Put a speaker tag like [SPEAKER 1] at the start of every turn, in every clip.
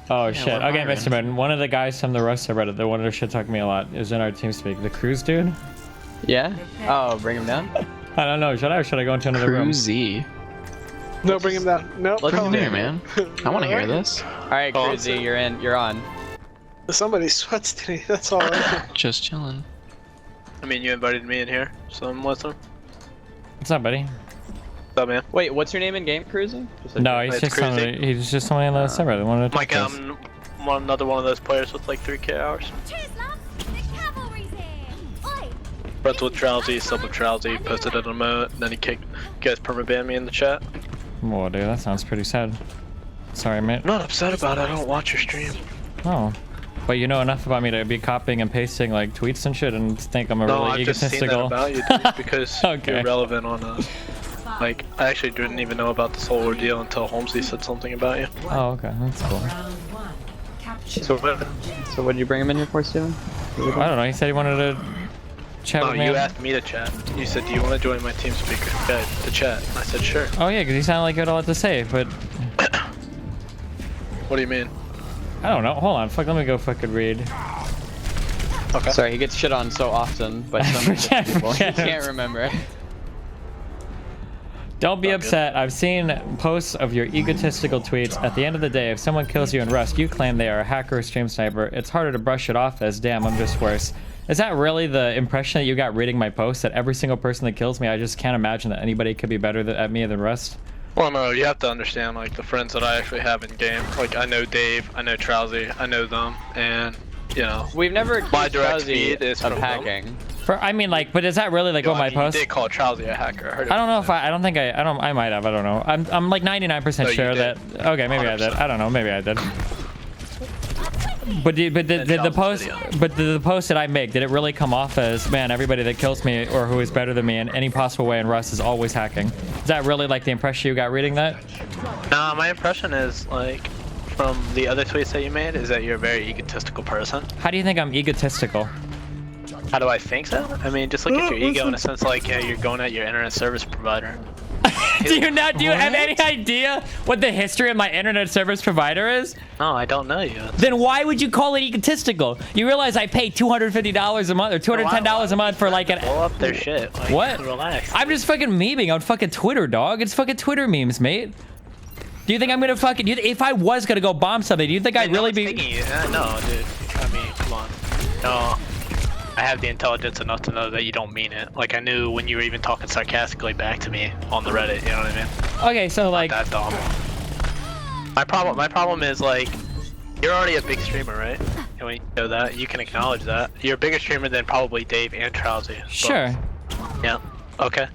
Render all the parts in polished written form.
[SPEAKER 1] Oh shit. Okay, Mr. Moon. One of the guys from the Rust subreddit that wanted to shit talk me a lot is in our team speak. The Cruise dude.
[SPEAKER 2] Yeah. Oh, bring him down.
[SPEAKER 1] I don't know. Should I or should I go into another room?
[SPEAKER 3] Cruzy.
[SPEAKER 4] No, bring him down. Nope.
[SPEAKER 3] Let's do it, man. I want to hear this.
[SPEAKER 2] All right, Cruzy, you're in. You're on.
[SPEAKER 4] Somebody sweats today. That's all right.
[SPEAKER 3] Just chilling.
[SPEAKER 5] I mean, you invited me in here, so I'm with him.
[SPEAKER 1] What's up, buddy?
[SPEAKER 5] What's up, man?
[SPEAKER 2] Wait, what's your name in game, Cruzy?
[SPEAKER 1] No, he's just somebody. He's just somebody in the subreddit that wanted to talk
[SPEAKER 5] Mike,
[SPEAKER 1] to us.
[SPEAKER 5] I'm another one of those players with like 3K hours.
[SPEAKER 6] Cheers, lads. The cavalry's here. Oi.
[SPEAKER 5] Friends with Drowsy, sub with Drowsy, posted an emote, then he kicked, you guys perma-banned me in the chat.
[SPEAKER 1] Whoa, dude, that sounds pretty sad. Sorry, mate.
[SPEAKER 5] I'm not upset about it, I don't watch your stream.
[SPEAKER 1] Oh. But you know enough about me to be copying and pasting like tweets and shit and think I'm a
[SPEAKER 5] No,
[SPEAKER 1] really
[SPEAKER 5] I've just seen that
[SPEAKER 1] egotistical.
[SPEAKER 5] about you, dude, because
[SPEAKER 1] Okay.
[SPEAKER 5] you're relevant on like, I actually didn't even know about this whole ordeal until Holmesy said something about you.
[SPEAKER 1] Oh, okay, that's cool.
[SPEAKER 2] So what did you bring him in here for, Steven?
[SPEAKER 1] I don't know, he said he wanted to chat
[SPEAKER 5] No,
[SPEAKER 1] with me.
[SPEAKER 5] you asked me to chat. You said, do you want to join my team speaker guide to chat? And I said, sure.
[SPEAKER 1] Oh yeah, because he sounded like he had a lot to say, but
[SPEAKER 5] What do you mean?
[SPEAKER 1] I don't know. Hold on, fuck, let me go fucking read.
[SPEAKER 5] Okay.
[SPEAKER 2] Sorry, he gets shit on so often, but some people he can't remember.
[SPEAKER 1] Don't be
[SPEAKER 5] Not
[SPEAKER 1] upset. I've seen posts of your egotistical tweets. At the end of the day, if someone kills you in Rust, you claim they are a hacker or stream sniper. It's harder to brush it off as, damn, I'm just worse. Is that really the impression that you got reading my post? That every single person that kills me, I just can't imagine that anybody could be better at me than Rust?
[SPEAKER 5] Well, no, you have to understand, like, the friends that I actually have in game. Like, I know Dave, I know Trowsy, I know them, and, you know,
[SPEAKER 2] We've never
[SPEAKER 5] my
[SPEAKER 2] accused
[SPEAKER 5] direct
[SPEAKER 2] Cruzy
[SPEAKER 5] feed is
[SPEAKER 2] of
[SPEAKER 5] from
[SPEAKER 2] hacking.
[SPEAKER 1] I mean, like, but is that really like what my post?
[SPEAKER 5] You did call Trowsy a hacker. I heard it.
[SPEAKER 1] I don't know if I don't think I might have. I don't know. I'm like 99%
[SPEAKER 5] No, you
[SPEAKER 1] sure that.
[SPEAKER 5] did.
[SPEAKER 1] Okay, maybe I did.
[SPEAKER 5] 100%.
[SPEAKER 1] I don't know. Maybe I did. But did the post?
[SPEAKER 5] video.
[SPEAKER 1] But the post that I make, did it really come off as, man, everybody that kills me or who is better than me in any possible way in Rust is always hacking? Is that really like the impression you got reading that?
[SPEAKER 5] Nah, my impression is, like, from the other tweets that you made, is that you're a very egotistical person.
[SPEAKER 1] How do you think I'm egotistical?
[SPEAKER 5] How do I think so? I mean, just look at your ego in a sense like, yeah, you're going at your internet service provider.
[SPEAKER 1] Do you have any idea what the history of my internet service provider is?
[SPEAKER 5] No, I don't know you.
[SPEAKER 1] Then why would you call it egotistical? You realize I pay $250 a month or $210 a month for like an...
[SPEAKER 5] Blow up their shit. Like,
[SPEAKER 1] What?
[SPEAKER 5] Relax.
[SPEAKER 1] I'm just fucking memeing on fucking Twitter, dog. It's fucking Twitter memes, mate. Do you think I'm gonna fucking... If I was gonna go bomb something, do you think I'd really be...
[SPEAKER 5] No, dude. I mean, come on. No. I have the intelligence enough to know that you don't mean it. Like, I knew when you were even talking sarcastically back to me on the Reddit, you know what I mean?
[SPEAKER 1] Okay, so like...
[SPEAKER 5] That dumb. My problem is, like, you're already a big streamer, right? And when you know that, you can acknowledge that. You're a bigger streamer than probably Dave and Trowsy.
[SPEAKER 1] Sure.
[SPEAKER 5] Yeah. Okay.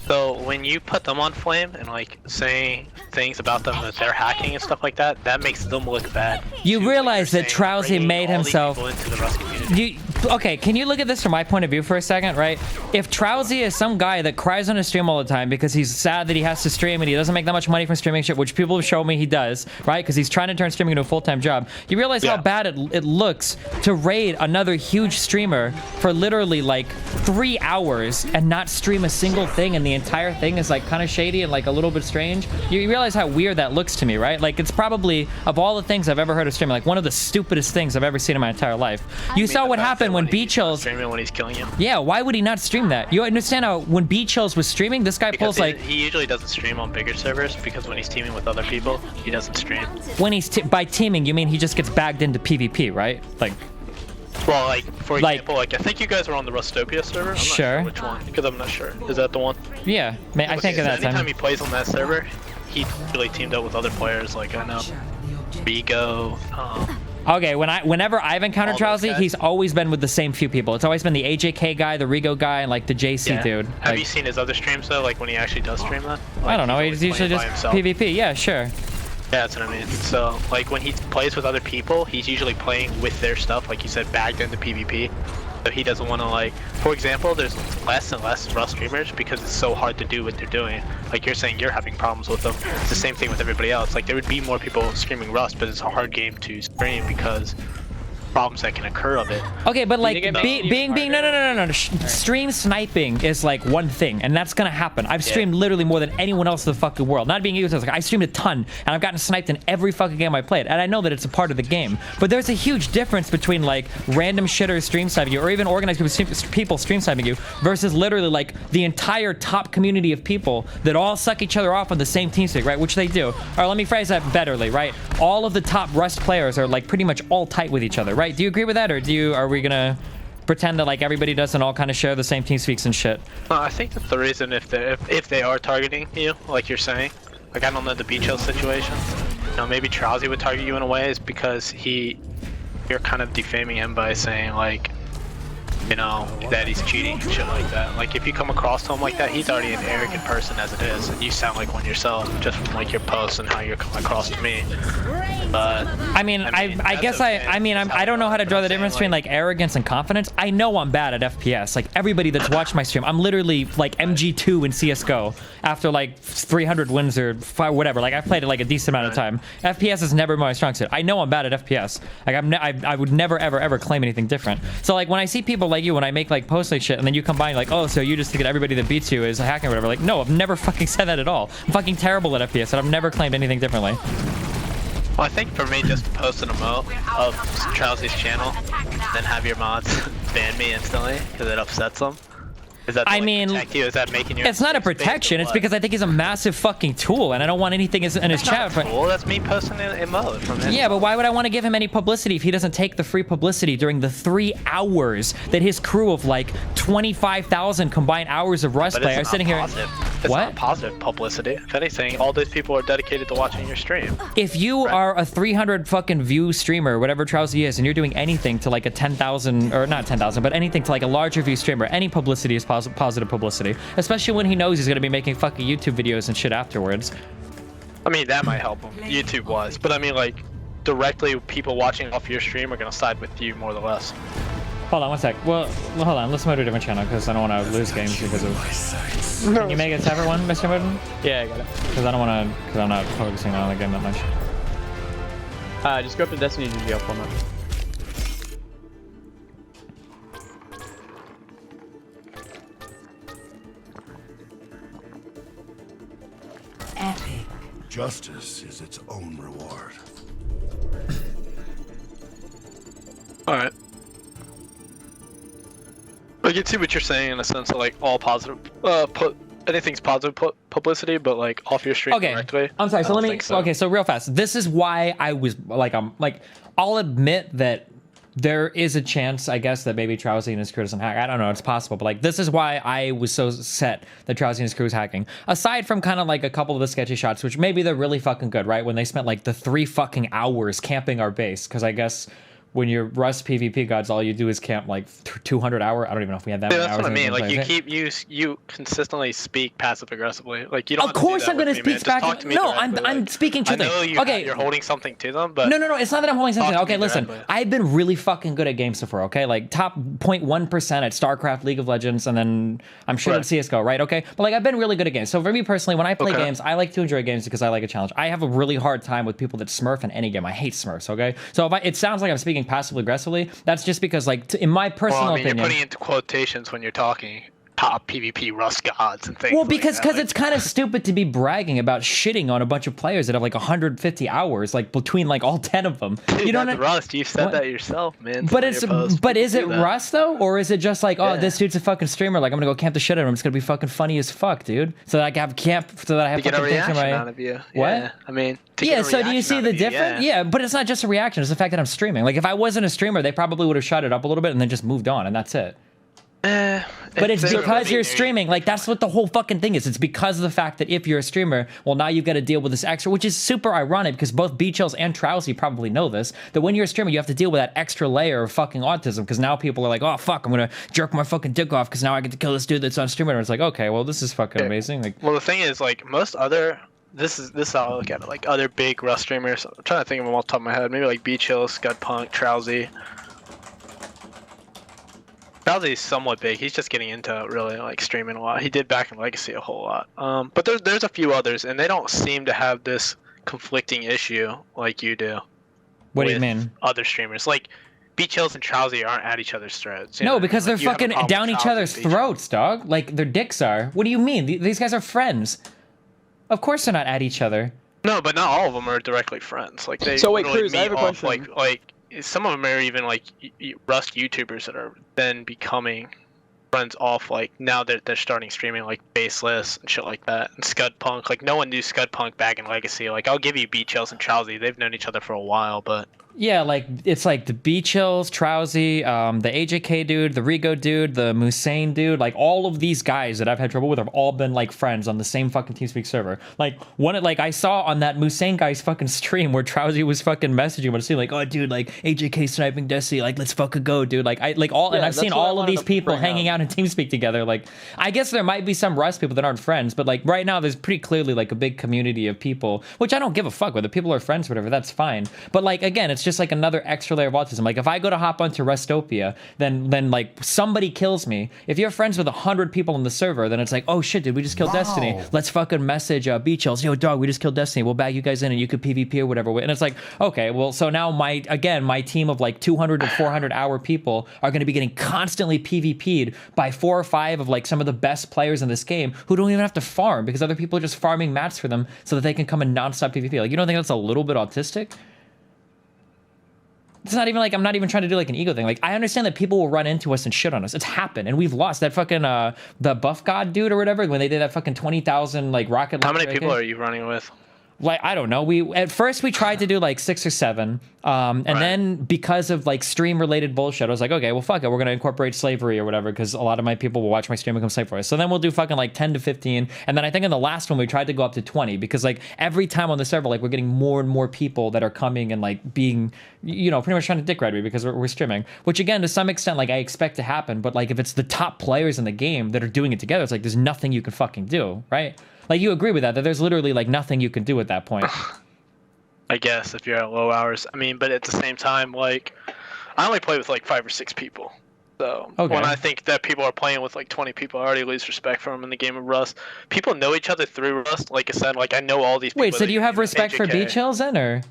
[SPEAKER 5] So when you put them on Flame and like saying things about them that they're hacking and stuff like that, that makes them look bad.
[SPEAKER 1] You
[SPEAKER 5] too.
[SPEAKER 1] realize
[SPEAKER 5] Like,
[SPEAKER 1] that
[SPEAKER 5] you're saying,
[SPEAKER 1] Trowsy
[SPEAKER 5] bringing
[SPEAKER 1] made
[SPEAKER 5] all these
[SPEAKER 1] himself...
[SPEAKER 5] people into the Rust community.
[SPEAKER 1] Okay, can you look at this from my point of view for a second, right? If Trowsy is some guy that cries on his stream all the time because he's sad that he has to stream and he doesn't make that much money from streaming shit, which people have shown me he does, right? Because he's trying to turn streaming into a full-time job. You realize how bad it looks to raid another huge streamer for literally like 3 hours and not stream a single thing, and the entire thing is like kind of shady and like a little bit strange. You realize how weird that looks to me, right? Like, it's probably, of all the things I've ever heard of streaming, like one of the stupidest things I've ever seen in my entire life. You saw what happened when B Chills...
[SPEAKER 5] Streaming when he's killing you.
[SPEAKER 1] Yeah, why would he not stream that? You understand how when B Chills was streaming, this guy pulls like...
[SPEAKER 5] He usually doesn't stream on bigger servers because when he's teaming with other people, he doesn't stream.
[SPEAKER 1] When he's... by teaming, you mean he just gets bagged into PvP, right? Like...
[SPEAKER 5] Well, like, for example, like, I think you guys were on the Rustopia server. I'm not sure which one, because I'm not sure. Is that the one?
[SPEAKER 1] Yeah, man, I think of that
[SPEAKER 5] anytime
[SPEAKER 1] time.
[SPEAKER 5] he plays on that server, he really teamed up with other players. Like, I know Rigo.
[SPEAKER 1] Okay, whenever I've encountered
[SPEAKER 5] All those
[SPEAKER 1] Trowsy,
[SPEAKER 5] guys?
[SPEAKER 1] he's always been with the same few people. It's always been the AJK guy, the Rigo guy, and like the JC dude.
[SPEAKER 5] Have
[SPEAKER 1] Like,
[SPEAKER 5] you seen his other streams though? Like when he actually does stream that?
[SPEAKER 1] I
[SPEAKER 5] Like,
[SPEAKER 1] don't know,
[SPEAKER 5] he's
[SPEAKER 1] he's
[SPEAKER 5] always
[SPEAKER 1] usually
[SPEAKER 5] playing
[SPEAKER 1] just
[SPEAKER 5] by himself.
[SPEAKER 1] PvP. Yeah, sure.
[SPEAKER 5] Yeah, that's what I mean. So, like, when he plays with other people, he's usually playing with their stuff, like you said, bagged into PvP. So he doesn't want to, like, for example, there's less and less Rust streamers because it's so hard to do what they're doing. Like you're saying, you're having problems with them. It's the same thing with everybody else. Like, there would be more people streaming Rust, but it's a hard game to stream because problems that can occur of it.
[SPEAKER 1] Okay, but like
[SPEAKER 2] think it makes
[SPEAKER 1] being
[SPEAKER 2] it
[SPEAKER 1] no. Stream sniping is like one thing, and that's gonna happen. I've streamed literally more than anyone else in the fucking world. Not being egotistic, like I streamed a ton, and I've gotten sniped in every fucking game I played, and I know that it's a part of the game. But there's a huge difference between like random shitters stream sniping you, or even organized people stream sniping you, versus literally like the entire top community of people that all suck each other off on the same team speak, right? Which they do. Or let me phrase that betterly, right? All of the top Rust players are like pretty much all tight with each other, right? Do you agree with that, or are we gonna pretend that like everybody doesn't all kind of share the same team speaks and shit?
[SPEAKER 5] I think that the reason if they are targeting you, like you're saying, like I don't know the Beach Hill situation, you know, maybe Trowsy would target you in a way is because you're kind of defaming him by saying like, you know, that he's cheating and shit like that. Like if you come across to him like that, he's already an arrogant person as it is, and you sound like one yourself just from like your posts and how you're coming across to me. But
[SPEAKER 1] I guess I don't know how to draw the difference between like arrogance and confidence. I know I'm bad at FPS. Like everybody that's watched my stream, I'm literally like MG2 in CS:GO after like 300 wins or whatever. Like I've played it like a decent amount of time. FPS is never my strong suit. I know I'm bad at FPS. Like I would never ever claim anything different. So like when I see people like you, when I make like posts like shit, and then you combine like, oh, so you just think that everybody that beats you is hacking or whatever. Like no, I've never fucking said that at all. I'm fucking terrible at FPS, and I've never claimed anything differently.
[SPEAKER 5] Well, I think for me, just post an emote of Trowsy's channel, then have your mods ban me instantly because it upsets them. Is that to, like, protect you? Is that making you?
[SPEAKER 1] It's not a protection. It's because I think he's a massive fucking tool, and I don't want anything in his chat.
[SPEAKER 5] That's cool. That's me posting an emote from him.
[SPEAKER 1] Yeah, but why would I want to give him any publicity if he doesn't take the free publicity during the 3 hours that his crew of like 25,000 combined hours of Rust play are sitting here?
[SPEAKER 5] It's not positive publicity. If anything, all those people are dedicated to watching your stream.
[SPEAKER 1] If you are a 300 fucking view streamer, whatever Trowsy is, and you're doing anything to like a 10,000, or not 10,000, but anything to like a larger view streamer, any publicity is positive publicity, especially when he knows he's gonna be making fucking YouTube videos and shit afterwards.
[SPEAKER 5] I mean, that might help him. YouTube was, but I mean, like, directly people watching off your stream are gonna side with you more or less.
[SPEAKER 1] Hold on one sec. Well, hold on. Let's move to a different channel because I don't want to lose games because of.
[SPEAKER 4] No.
[SPEAKER 1] Can you make it a separate one, Mr. Mooden?
[SPEAKER 2] Yeah, I got it.
[SPEAKER 1] Because I don't want to. Because I'm not focusing on the game that much.
[SPEAKER 2] Just go up to Destiny GG for a moment.
[SPEAKER 7] Epic. Justice is its own reward.
[SPEAKER 5] Alright. I can see what you're saying in a sense of like all positive, anything's positive publicity, but like off your stream directly.
[SPEAKER 1] I'm sorry. So let me.
[SPEAKER 5] So.
[SPEAKER 1] Okay, so real fast. This is why I was like, I'll admit that there is a chance, I guess, that maybe Trowsy and his crew doesn't hack. I don't know. It's possible, but like this is why I was so set that Trowsy and his crew is hacking. Aside from kind of like a couple of the sketchy shots, which maybe they're really fucking good, right? When they spent like the 3 fucking hours camping our base, because I guess. When you're Rust PvP gods, all you do is camp like 200 hours. I don't even know if we had that many hours.
[SPEAKER 5] That's what I mean. Like you consistently speak passive aggressively. Like you don't.
[SPEAKER 1] Of course, I'm gonna speak back. No, I'm speaking to them.
[SPEAKER 5] Okay, you're holding something to them, but
[SPEAKER 1] no. It's not that I'm holding something. Okay, listen. I've been really fucking good at games so far. Okay, like top 0.1% at StarCraft, League of Legends, and then I'm sure at CS:GO, right? Okay, but like I've been really good at games. So for me personally, when I play games, I like to enjoy games because I like a challenge. I have a really hard time with people that smurf in any game. I hate smurfs. Okay, so if it sounds like I'm speaking passively aggressively, that's just because like in my personal opinion,
[SPEAKER 5] you're putting into quotations when you're talking top PvP Rust gods and things.
[SPEAKER 1] Well, because it's kind of stupid to be bragging about shitting on a bunch of players that have like 150 hours, like between like all 10 of them.
[SPEAKER 5] Dude,
[SPEAKER 1] you don't
[SPEAKER 5] know Rust. You've said that yourself, man.
[SPEAKER 1] But is it Rust though, or is it just like, oh, this dude's a fucking streamer? Like I'm gonna go camp the shit out of him. It's gonna be fucking funny as fuck, dude. So that I have camp, so that I have
[SPEAKER 5] to get a reaction
[SPEAKER 1] my...
[SPEAKER 5] out of you.
[SPEAKER 1] What?
[SPEAKER 5] Yeah, I mean.
[SPEAKER 1] So do you see the difference? Yeah, but it's not just a reaction. It's the fact that I'm streaming. Like if I wasn't a streamer, they probably would have shut it up a little bit and then just moved on, and that's it. But it's because you're streaming. Like that's what the whole fucking thing is. It's because of the fact that if you're a streamer, well, now you've got to deal with this extra, which is super ironic because both Beachills and Trowsy probably know this. That when you're a streamer, you have to deal with that extra layer of fucking autism because now people are like, oh fuck, I'm gonna jerk my fucking dick off because now I get to kill this dude that's on streamer. And it's like, okay, well, this is fucking amazing. Like,
[SPEAKER 5] well, the thing is, like most other. This is how I look at it. Like other big Rust streamers, I'm trying to think of them off the top of my head. Maybe like Beachhill, Scudpunk, Trowsy. Trowsy's somewhat big. He's just getting into really like streaming a lot. He did back in Legacy a whole lot. But there's a few others, and they don't seem to have this conflicting issue like you do.
[SPEAKER 1] What do you mean?
[SPEAKER 5] Other streamers, like Beach Hills and Trowsy aren't at each other's throats.
[SPEAKER 1] No, because they're
[SPEAKER 5] you have a
[SPEAKER 1] fucking
[SPEAKER 5] problem
[SPEAKER 1] down
[SPEAKER 5] with
[SPEAKER 1] each
[SPEAKER 5] Trowsy
[SPEAKER 1] other's
[SPEAKER 5] and Beach Hills.
[SPEAKER 1] throats, dog. Like their dicks are. What do you mean? These guys are friends. Of course they're not at each other.
[SPEAKER 5] No, but not all of them are directly friends. Like they
[SPEAKER 2] So wait,
[SPEAKER 5] literally
[SPEAKER 2] Cruz, I have a
[SPEAKER 5] meet off,
[SPEAKER 2] question.
[SPEAKER 5] like some of them are even like Rust YouTubers that are then becoming friends off. Like now they're starting streaming like Baseless and shit like that, and Scud Punk. Like no one knew Scud Punk back in Legacy. Like I'll give you Beach Hills and Trowsy. They've known each other for a while, but.
[SPEAKER 1] Yeah, like it's like the Beach Hills, Trowsy, the AJK dude, the Rigo dude, the Musain dude, like all of these guys that I've had trouble with have all been like friends on the same fucking TeamSpeak server. Like like I saw on that Musain guy's fucking stream where Trowsy was fucking messaging him, saying like, oh dude, like AJK sniping Desi, like let's fucking go, dude. Like and I've seen all of these people hanging out in TeamSpeak together. Like I guess there might be some Rust people that aren't friends, but like right now there's pretty clearly like a big community of people, which I don't give a fuck whether people are friends or whatever, that's fine. But like again, it's just like another extra layer of autism. Like if I go to hop onto Rustopia, then like somebody kills me. If you're friends with 100 people on the server, then it's like, oh shit, dude, we just killed Destiny. Let's fucking message Beach Hills. Yo, dog, we just killed Destiny. We'll bag you guys in and you could PvP or whatever. And it's like, okay, well, so now my team of like 200 to 400 hour people are going to be getting constantly PvP'd by 4 or 5 of like some of the best players in this game who don't even have to farm because other people are just farming mats for them so that they can come and nonstop PvP. Like, you don't think that's a little bit autistic? It's not even like, I'm not even trying to do like an ego thing. Like, I understand that people will run into us and shit on us. It's happened, and we've lost. That fucking, the Buff God dude or whatever, when they did that fucking 20,000, like, rocket
[SPEAKER 5] How
[SPEAKER 1] launcher,
[SPEAKER 5] many people are you running with?
[SPEAKER 1] Like, I don't know. At first we tried to do like 6 or 7. And then because of like stream related bullshit, I was like, okay, well, fuck it. We're going to incorporate slavery or whatever, because a lot of my people will watch my stream and come slave for us. So then we'll do fucking like 10 to 15. And then I think in the last one, we tried to go up to 20 because like every time on the server, like we're getting more and more people that are coming and like being, you know, pretty much trying to dick ride me because we're streaming, which again, to some extent, like I expect to happen. But like if it's the top players in the game that are doing it together, it's like there's nothing you can fucking do, right? Like, you agree with that there's literally, like, nothing you can do at that point.
[SPEAKER 5] I guess, if you're at low hours. I mean, but at the same time, like, I only play with, like, 5 or 6 people. So, when I think that people are playing with, like, 20 people, I already lose respect for them in the game of Rust. People know each other through Rust. Like I said, like, I know all these people.
[SPEAKER 1] Wait, so do you have respect for Beach Hills, then, or...?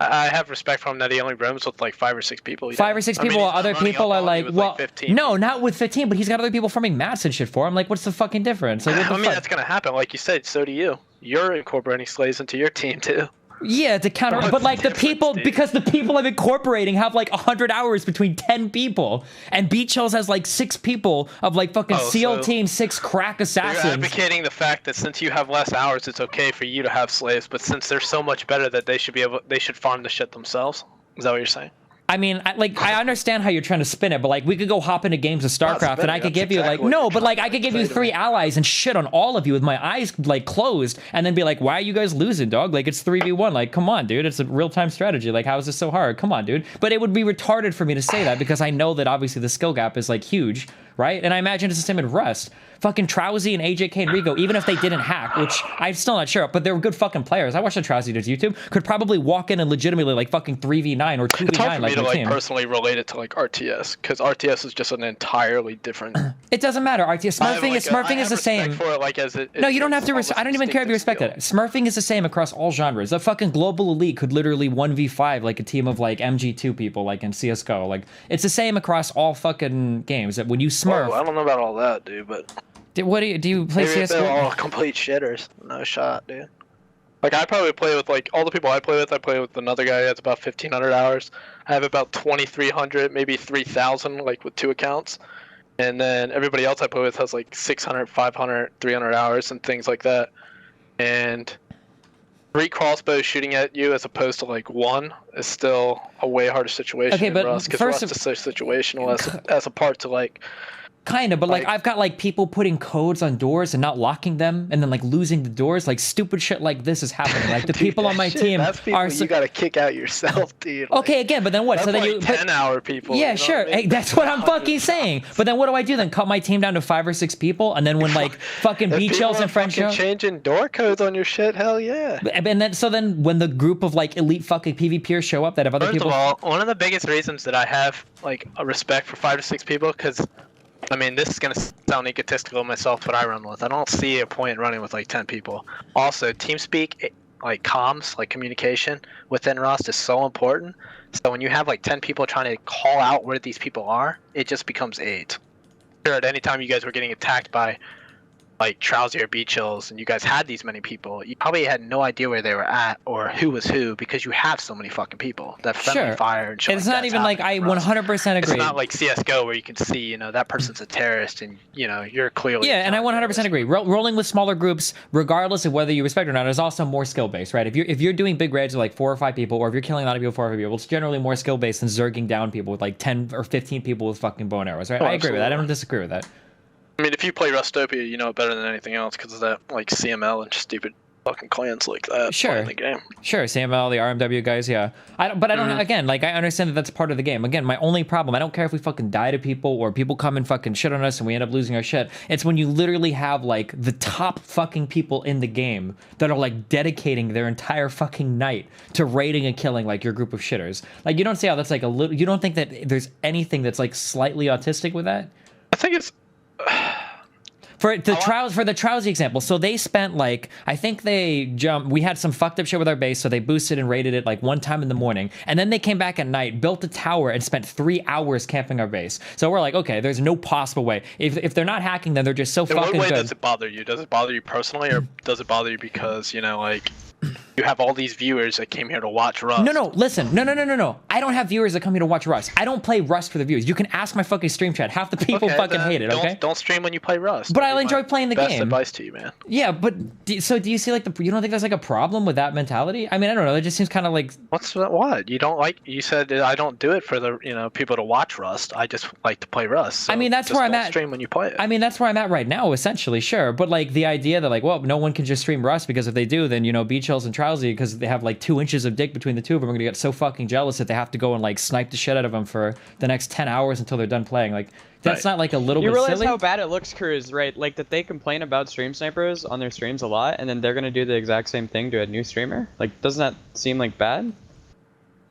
[SPEAKER 5] I have respect for him that he only roams with like 5 or 6 people.
[SPEAKER 1] 5 or 6 people, while other people are like, well,
[SPEAKER 5] 15.
[SPEAKER 1] no, not with 15, but he's got other people farming mats and shit for him. Like, what's the fucking difference? Like, what the
[SPEAKER 5] I mean, that's gonna happen. Like you said, so do you. You're incorporating slaves into your team too.
[SPEAKER 1] Yeah, to counter, but like the people, because the people I'm incorporating have like 100 hours between 10 people, and Beach Hills has like 6 people of like fucking SEAL Team 6 crack assassins.
[SPEAKER 5] You're advocating the fact that since you have less hours, it's okay for you to have slaves, but since they're so much better that they should farm the shit themselves. Is that what you're saying?
[SPEAKER 1] I mean, I understand how you're trying to spin it, but like we could go hop into games of StarCraft and I could give you like, no, but like I could give you 3 allies and shit on all of you with my eyes like closed and then be like, why are you guys losing, dog? Like it's 3v1. Like, come on, dude. It's a real-time strategy. Like, how is this so hard? Come on, dude. But it would be retarded for me to say that because I know that obviously the skill gap is like huge, right? And I imagine it's the same in Rust. Fucking Trowsy and AJK and Rigo, even if they didn't hack, which I'm still not sure, but they were good fucking players. I watched the Trowsy dude's YouTube, could probably walk in and legitimately like fucking 3v9 or 2v9
[SPEAKER 5] it's hard for
[SPEAKER 1] like
[SPEAKER 5] me to
[SPEAKER 1] my
[SPEAKER 5] like
[SPEAKER 1] team.
[SPEAKER 5] personally relate it to like RTS, because RTS is just an entirely different.
[SPEAKER 1] It doesn't matter. RTS Smurfing is the same.
[SPEAKER 5] For it, like, as it,
[SPEAKER 1] No, you don't have to. I don't even care if you respect it. Smurfing is the same across all genres. The fucking global elite could literally 1v5 like a team of like MG2 people, like in CS:GO. Like it's the same across all fucking games. That when you Smurf,
[SPEAKER 5] I don't know about all that, dude, but.
[SPEAKER 1] What do you play
[SPEAKER 5] Maybe
[SPEAKER 1] CS:GO?
[SPEAKER 5] they're all complete shitters. No shot, dude. Like I probably play with like all the people I play with another guy that's about 1,500 hours. I have about 2,300, maybe 3,000, like with 2 accounts. And then everybody else I play with has like 600, 500, 300 hours and things like that. And 3 crossbows shooting at you as opposed to like 1 is still a way harder situation.
[SPEAKER 1] Okay, but
[SPEAKER 5] Rust,
[SPEAKER 1] first
[SPEAKER 5] Rust is so situational as a part to like.
[SPEAKER 1] Kind of, but like I've got like people putting codes on doors and not locking them, and then like losing the doors. Like stupid shit like this is happening. Like the
[SPEAKER 5] Dude,
[SPEAKER 1] people on my team are.
[SPEAKER 5] You gotta kick out yourself, dude. Like,
[SPEAKER 1] okay, again, but then what?
[SPEAKER 5] That's
[SPEAKER 1] So then
[SPEAKER 5] like
[SPEAKER 1] you
[SPEAKER 5] 10-hour people.
[SPEAKER 1] Yeah,
[SPEAKER 5] you know
[SPEAKER 1] sure.
[SPEAKER 5] what I mean?
[SPEAKER 1] Hey, that's what I'm fucking saying. But then what do I do then? Cut my team down to 5 or 6 people, and then when like fucking
[SPEAKER 5] If
[SPEAKER 1] Beach Hills and friends show.
[SPEAKER 5] Changing door codes on your shit, hell yeah.
[SPEAKER 1] And then when the group of like elite fucking PvPers show up that have other
[SPEAKER 5] First
[SPEAKER 1] people.
[SPEAKER 5] of all, one of the biggest reasons that I have like a respect for 5 to 6 people, because I mean, this is gonna sound egotistical myself, but I run with. I don't see a point in running with like 10 people. Also, TeamSpeak, like comms, like communication within Rust is so important. So when you have like 10 people trying to call out where these people are, it just becomes 8. Sure, at any time you guys were getting attacked by like Trowsy or Beach Hills and you guys had these many people, you probably had no idea where they were at or who was who because you have so many fucking people that friendly fire and shit.
[SPEAKER 1] It's not even like I 100% agree.
[SPEAKER 5] It's not like CSGO where you can see, you know, that person's a terrorist and, you know, you're clearly...
[SPEAKER 1] Yeah, and I 100% agree. Rolling with smaller groups, regardless of whether you respect it or not, is also more skill-based, right? If you're doing big raids with like 4 or 5 people, or if you're killing a lot of people with 4 or 5 people, it's generally more skill-based than zerging down people with like 10 or 15 people with fucking bow and arrows, right?
[SPEAKER 5] Oh,
[SPEAKER 1] I agree with that. I don't disagree with that.
[SPEAKER 8] I mean, if you play Rustopia, you know it better than anything else because of that, like, CML and stupid fucking clans like that.
[SPEAKER 1] Sure.
[SPEAKER 8] In the game.
[SPEAKER 1] Sure, CML, the RMW guys, yeah. But I don't, again, like, I understand that that's part of the game. Again, my only problem, I don't care if we fucking die to people or people come and fucking shit on us and we end up losing our shit. It's when you literally have, like, the top fucking people in the game that are, like, dedicating their entire fucking night to raiding and killing, like, your group of shitters. Like, you don't see how that's, like, a little... You don't think that there's anything that's, like, slightly autistic with that?
[SPEAKER 8] I think it's...
[SPEAKER 1] For the Trowsy example, so they spent like, I think we had some fucked up shit with our base, so they boosted and raided it like one time in the morning, and then they came back at night, built a tower, and spent 3 hours camping our base. So we're like, okay, there's no possible way. If they're not hacking, then they're just so fucking good.
[SPEAKER 8] In what way does it bother you? Does it bother you personally, or does it bother you because, you know, like... You have all these viewers that came here to watch Rust.
[SPEAKER 1] No, listen. No. I don't have viewers that come here to watch Rust. I don't play Rust for the views. You can ask my fucking stream chat. Half the people fucking hate it, okay?
[SPEAKER 8] Don't stream when you play Rust.
[SPEAKER 1] But I'll enjoy playing the game.
[SPEAKER 8] Best advice to you, man.
[SPEAKER 1] Yeah, but so do you see like you don't think there's like a problem with that mentality? I mean, I don't know. It just seems kind of like...
[SPEAKER 5] What? You don't like... You said I don't do it for the, you know, people to watch Rust. I just like to play Rust. So
[SPEAKER 1] I mean, that's where I'm at.
[SPEAKER 5] Stream when you play it.
[SPEAKER 1] I mean, that's where I'm at right now, essentially, sure. But like the idea that like, well, no one can just stream Rust because if they do, then, you know, Beach Hills and Trowsy, because they have like 2 inches of dick between the two of them, are gonna get so fucking jealous that they have to go and like snipe the shit out of them for the next 10 hours until they're done playing. Like, that's not like a little bit silly?
[SPEAKER 2] You realize how bad it looks, Cruz, right? Like that they complain about stream snipers on their streams a lot, and then they're gonna do the exact same thing to a new streamer? Like, doesn't that seem like bad?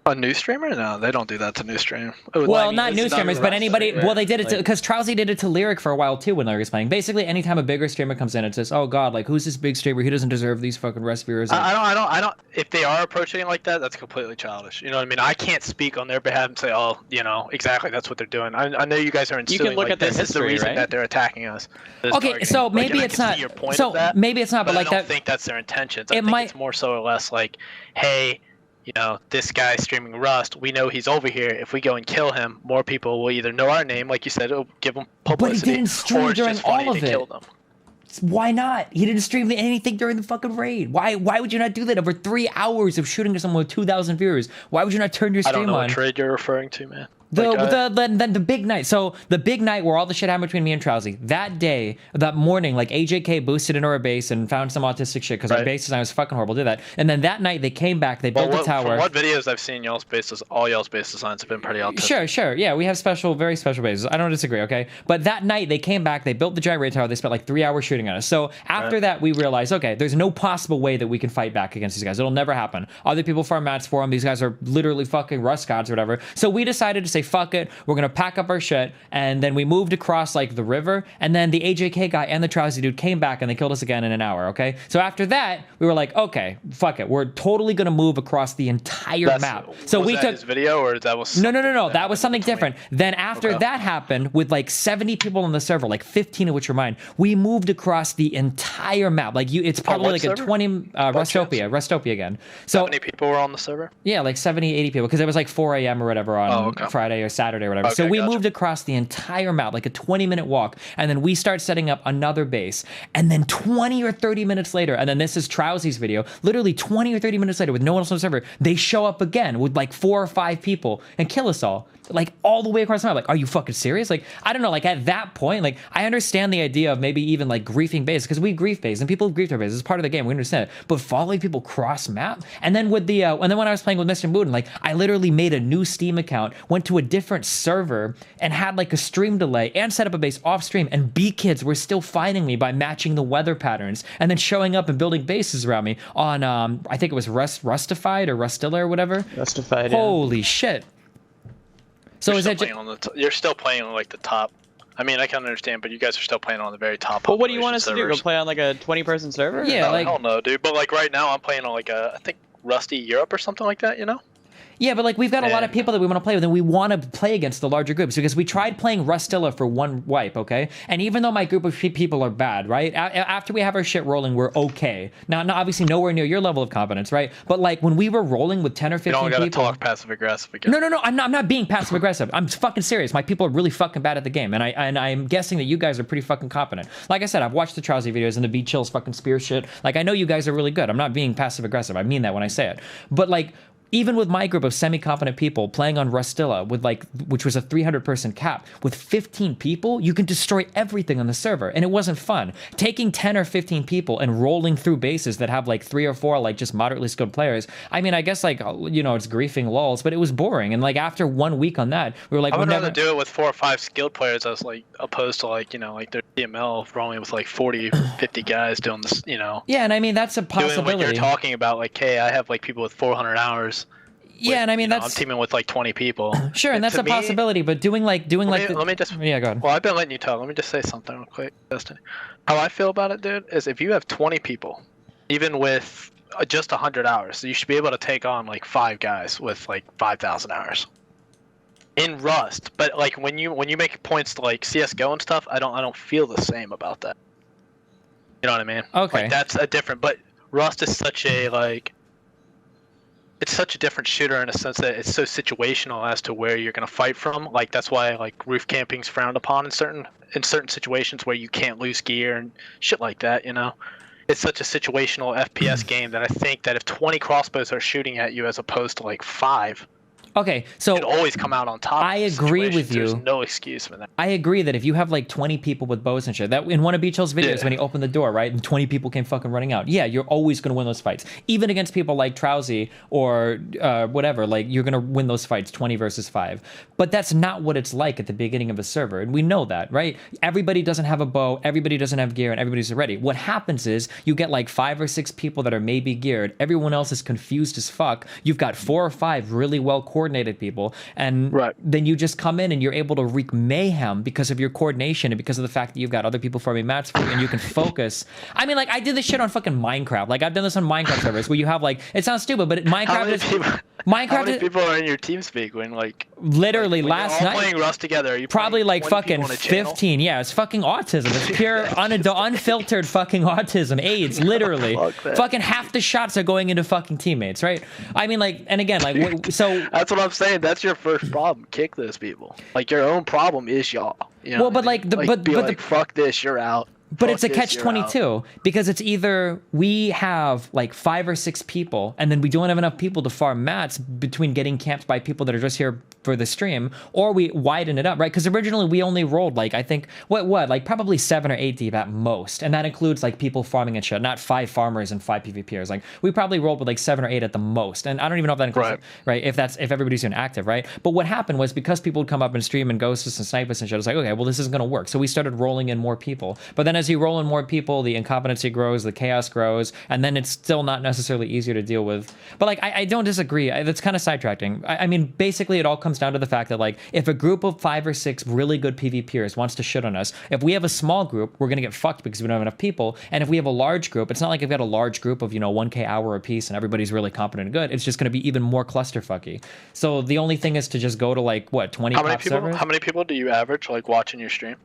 [SPEAKER 8] A new streamer? No, they don't do that to new stream.
[SPEAKER 1] Well, not new streamers, but anybody. Well, they did it because Trowsy did it to Lyric for a while too when Lyric was playing. Basically, anytime a bigger streamer comes in, it says, "Oh God, like who's this big streamer? He doesn't deserve these fucking Rust viewers."
[SPEAKER 5] I don't. If they are approaching it like that, that's completely childish. You know what I mean? I can't speak on their behalf and say, "Oh, you know, exactly, that's what they're doing." I know you guys are insinuating.
[SPEAKER 2] You can look at
[SPEAKER 5] this
[SPEAKER 2] the
[SPEAKER 5] is the
[SPEAKER 2] history,
[SPEAKER 5] reason
[SPEAKER 2] right?
[SPEAKER 5] that they're attacking us.
[SPEAKER 1] Okay, so maybe it's not. So maybe it's not, but like
[SPEAKER 5] I don't think that's their intentions. I think it's more so or less like, hey, you know, this guy's streaming Rust. We know he's over here. If we go and kill him, more people will either know our name, like you said, it'll give them publicity.
[SPEAKER 1] But he didn't stream during all of it.
[SPEAKER 5] Kill them.
[SPEAKER 1] Why not? He didn't stream anything during the fucking raid. Why would you not do that over 3 hours of shooting to someone with 2,000 viewers? Why would you not turn your stream on?
[SPEAKER 8] I don't know what trade you're referring to, man.
[SPEAKER 1] The big night. So the big night where all the shit happened between me and Trowsy. That day, that morning, like AJK boosted into our base and found some autistic shit because our base design was fucking horrible. Did that, and then that night they came back. They built a tower.
[SPEAKER 8] From what videos I've seen, all y'all's base designs have been pretty autistic.
[SPEAKER 1] Sure. Yeah, we have very special bases. I don't disagree. Okay, but that night they came back. They built the giant raid tower. They spent like 3 hours shooting at us. So after that, we realized, okay, there's no possible way that we can fight back against these guys. It'll never happen. Other people farm mats for them. These guys are literally fucking Rust gods or whatever. So we decided to say, fuck it. We're gonna pack up our shit, and then we moved across like the river, and then the AJK guy and the Trowsy dude came back and they killed us again in an hour. Okay, so after that we were like, okay, fuck it, we're totally gonna move across the entire map. So we took
[SPEAKER 8] his video, or that was
[SPEAKER 1] no, that was something different. Then after that happened, with like 70 people on the server, like 15 of which are mine, we moved across the entire map. Like it's probably like
[SPEAKER 8] server?
[SPEAKER 1] a 20 Rustopia again. So
[SPEAKER 8] 70 people were on the server.
[SPEAKER 1] Yeah, like 70, 80 people, because it was like 4 a.m. or whatever on Friday or Saturday or whatever. So we moved across the entire map, like a 20-minute walk, and then we start setting up another base. And then 20 or 30 minutes later, and then this is Trowsy's video, literally 20 or 30 minutes later, with no one else on the server, they show up again with like 4 or 5 people and kill us all. Like all the way across the map. Like, are you fucking serious? Like, I don't know. Like at that point, like I understand the idea of maybe even like griefing base, because we grief base and people grief our base. It's part of the game. We understand it. But following people cross map, and then with the and then when I was playing with Mr. Moon, like I literally made a new Steam account, went to a different server, and had like a stream delay and set up a base off stream. And B kids were still finding me by matching the weather patterns and then showing up and building bases around me on I think it was Rustified or Rustilla or whatever.
[SPEAKER 2] Rustified.
[SPEAKER 1] Holy shit. So
[SPEAKER 8] you're
[SPEAKER 1] is that
[SPEAKER 8] you're still playing on like the top I mean, I can understand, but you guys are still playing on the very top.
[SPEAKER 2] But what do you want us
[SPEAKER 8] population
[SPEAKER 2] to do? Go
[SPEAKER 8] servers.
[SPEAKER 2] play on like a 20-person server?
[SPEAKER 1] Yeah,
[SPEAKER 8] No,
[SPEAKER 1] like
[SPEAKER 8] hell no, dude. But like right now, I'm playing on like I think Rusty Europe or something like that. You know?
[SPEAKER 1] yeah, but like we've got a lot of
[SPEAKER 8] And-
[SPEAKER 1] people that we want to play with, and we want to play against the larger groups because we tried playing Rustilla for one wipe, okay? And even though my group of people are bad, right? After we have our shit rolling, we're okay. Now, obviously nowhere near your level of competence, right? But like when we were rolling with 10 or 15
[SPEAKER 8] You don't gotta
[SPEAKER 1] people,
[SPEAKER 8] talk passive aggressive again.
[SPEAKER 1] No, I'm not being passive aggressive. I'm fucking serious. My people are really fucking bad at the game, and I'm guessing that you guys are pretty fucking competent. Like I said, I've watched the Trowsy videos and the V Chills fucking spear shit. Like I know you guys are really good. I'm not being passive aggressive. I mean that when I say it. But like even with my group of semi-competent people playing on Rustilla with like, which was a 300-person cap, with 15 people, you can destroy everything on the server, and it wasn't fun. Taking 10 or 15 people and rolling through bases that have like 3 or 4 like just moderately skilled players. I mean, I guess like it's griefing lulz, but it was boring. And like after 1 week on that, we were like,
[SPEAKER 8] I would
[SPEAKER 1] we'll
[SPEAKER 8] rather
[SPEAKER 1] never
[SPEAKER 8] do it with 4 or 5 skilled players as like opposed to like like their DML rolling with like 40, 50 guys doing this.
[SPEAKER 1] Yeah, and I mean that's a
[SPEAKER 8] Doing
[SPEAKER 1] possibility.
[SPEAKER 8] what you're talking about, like, hey, I have like people with 400 hours.
[SPEAKER 1] Yeah, and I mean
[SPEAKER 8] I'm
[SPEAKER 1] that's
[SPEAKER 8] teaming with like 20 people.
[SPEAKER 1] sure, and that's
[SPEAKER 8] To
[SPEAKER 1] a
[SPEAKER 8] me-
[SPEAKER 1] possibility. But doing like
[SPEAKER 8] Let me just.
[SPEAKER 1] yeah, go ahead.
[SPEAKER 8] Well, I've been letting you talk. Let me just say something real quick, Dustin. How I feel about it, dude, is if you have 20 people, even with just 100 hours, you should be able to take on like 5 guys with like 5,000 hours in Rust. But like when you make points to like CS:GO and stuff, I don't feel the same about that. You know what I mean?
[SPEAKER 1] Okay.
[SPEAKER 8] Like that's a different. But Rust is such a like. It's such a different shooter in a sense that it's so situational as to where you're gonna fight from. Like that's why like roof camping's frowned upon in certain situations where you can't lose gear and shit like that. It's such a situational FPS game that I think that if 20 crossbows are shooting at you as opposed to like 5,
[SPEAKER 1] Okay, so
[SPEAKER 8] you'd always come out on top.
[SPEAKER 1] I
[SPEAKER 8] of
[SPEAKER 1] agree
[SPEAKER 8] situations.
[SPEAKER 1] with you.
[SPEAKER 8] There's no excuse for that.
[SPEAKER 1] I agree that if you have like 20 people with bows and shit, that in one of Beachel's videos
[SPEAKER 8] Yeah.
[SPEAKER 1] when he opened the door, right, and 20 people came fucking running out, yeah, you're always going to win those fights. Even against people like Trowsy or whatever, like you're going to win those fights 20 versus 5. But that's not what it's like at the beginning of a server, and we know that, right? Everybody doesn't have a bow, everybody doesn't have gear, and everybody's ready. What happens is you get like 5 or 6 people that are maybe geared, everyone else is confused as fuck. You've got 4 or 5 really well coordinated people, and
[SPEAKER 8] Right.
[SPEAKER 1] then you just come in and you're able to wreak mayhem because of your coordination and because of the fact that you've got other people farming mats for you and you can focus. I mean, like, I did this shit on fucking Minecraft. Like, I've done this on Minecraft servers where you have, like, it sounds stupid, but
[SPEAKER 8] How
[SPEAKER 1] Minecraft
[SPEAKER 8] many
[SPEAKER 1] is...
[SPEAKER 8] people? How
[SPEAKER 1] Minecraft
[SPEAKER 8] many
[SPEAKER 1] is...
[SPEAKER 8] people are in your team speak when like
[SPEAKER 1] Literally,
[SPEAKER 8] when
[SPEAKER 1] last
[SPEAKER 8] you're all
[SPEAKER 1] night...
[SPEAKER 8] playing Rust together? Are you
[SPEAKER 1] Probably
[SPEAKER 8] playing
[SPEAKER 1] like
[SPEAKER 8] 20
[SPEAKER 1] fucking
[SPEAKER 8] people on a channel?
[SPEAKER 1] 15. Yeah, it's fucking autism. It's pure, unfiltered fucking autism. AIDS, literally.
[SPEAKER 8] Fuck that.
[SPEAKER 1] Fucking half the shots are going into fucking teammates, right? I mean, like, and again, like, so...
[SPEAKER 8] That's what I'm saying. That's your first problem. Kick those people. Like your own problem is y'all. You know
[SPEAKER 1] Well,
[SPEAKER 8] what
[SPEAKER 1] but,
[SPEAKER 8] I
[SPEAKER 1] like,
[SPEAKER 8] mean?
[SPEAKER 1] the- but-
[SPEAKER 8] be
[SPEAKER 1] but the-
[SPEAKER 8] like, fuck this, you're out.
[SPEAKER 1] But
[SPEAKER 8] Fuck
[SPEAKER 1] it's a
[SPEAKER 8] this,
[SPEAKER 1] catch
[SPEAKER 8] you're out.
[SPEAKER 1] 22 because it's either we have like 5 or 6 people and then we don't have enough people to farm mats between getting camped by people that are just here for the stream, or we widen it up, right? Because originally we only rolled like, I think, like probably 7 or 8 deep at most. And that includes like people farming and shit, not 5 farmers and 5 PvPers. Like we probably rolled with like 7 or 8 at the most. And I don't even know if that includes, right? If everybody's doing active, right? But what happened was because people would come up and stream and ghost us and snipe us and shit, it's like, okay, well, this isn't going to work. So we started rolling in more people. But then as you roll in more people, the incompetency grows, the chaos grows, and then it's still not necessarily easier to deal with. But like, I don't disagree. That's kind of sidetracking. I mean, basically it all comes down to the fact that like, if a group of 5 or 6 really good PvPers wants to shit on us, if we have a small group, we're going to get fucked because we don't have enough people. And if we have a large group, it's not like if we got a large group of, 1K hour apiece and everybody's really competent and good. It's just going to be even more clusterfucky. So the only thing is to just go to like, what, 20
[SPEAKER 8] How many
[SPEAKER 1] top
[SPEAKER 8] people?
[SPEAKER 1] servers?
[SPEAKER 8] How many people do you average like watching your stream?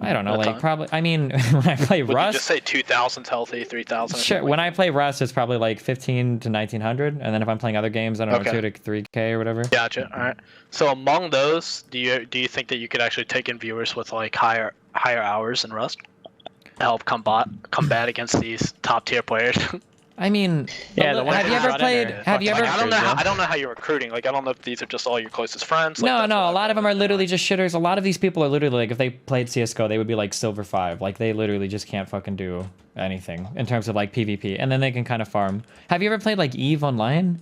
[SPEAKER 1] I don't know,
[SPEAKER 8] at a
[SPEAKER 1] like
[SPEAKER 8] time?
[SPEAKER 1] probably, I mean, when I play
[SPEAKER 8] Would you
[SPEAKER 1] Rust...
[SPEAKER 8] just say 2,000 healthy, 3,000?
[SPEAKER 1] Sure. When I play Rust, it's probably like 15 to 1,900, and then if I'm playing other games, I don't know,
[SPEAKER 8] Okay.
[SPEAKER 1] 2 to 3K or whatever.
[SPEAKER 8] Gotcha. All right. So among those, do you think that you could actually take in viewers with like higher hours in Rust to help combat against these top tier players?
[SPEAKER 1] I mean,
[SPEAKER 2] Yeah,
[SPEAKER 1] a
[SPEAKER 2] the
[SPEAKER 1] li-
[SPEAKER 2] ones
[SPEAKER 1] have you
[SPEAKER 2] that
[SPEAKER 1] ever
[SPEAKER 2] shot in
[SPEAKER 1] played?
[SPEAKER 2] there.
[SPEAKER 1] Have you
[SPEAKER 2] Like,
[SPEAKER 1] ever?
[SPEAKER 8] I don't know how you're recruiting. Like I don't know if these are just all your closest friends. Like,
[SPEAKER 1] No,
[SPEAKER 8] that's
[SPEAKER 1] no.
[SPEAKER 8] what
[SPEAKER 1] A lot of them are literally just shitters. A lot of these people are literally like, if they played CS:GO, they would be like silver 5. Like they literally just can't fucking do anything in terms of like PvP, and then they can kind of farm. Have you ever played like Eve Online?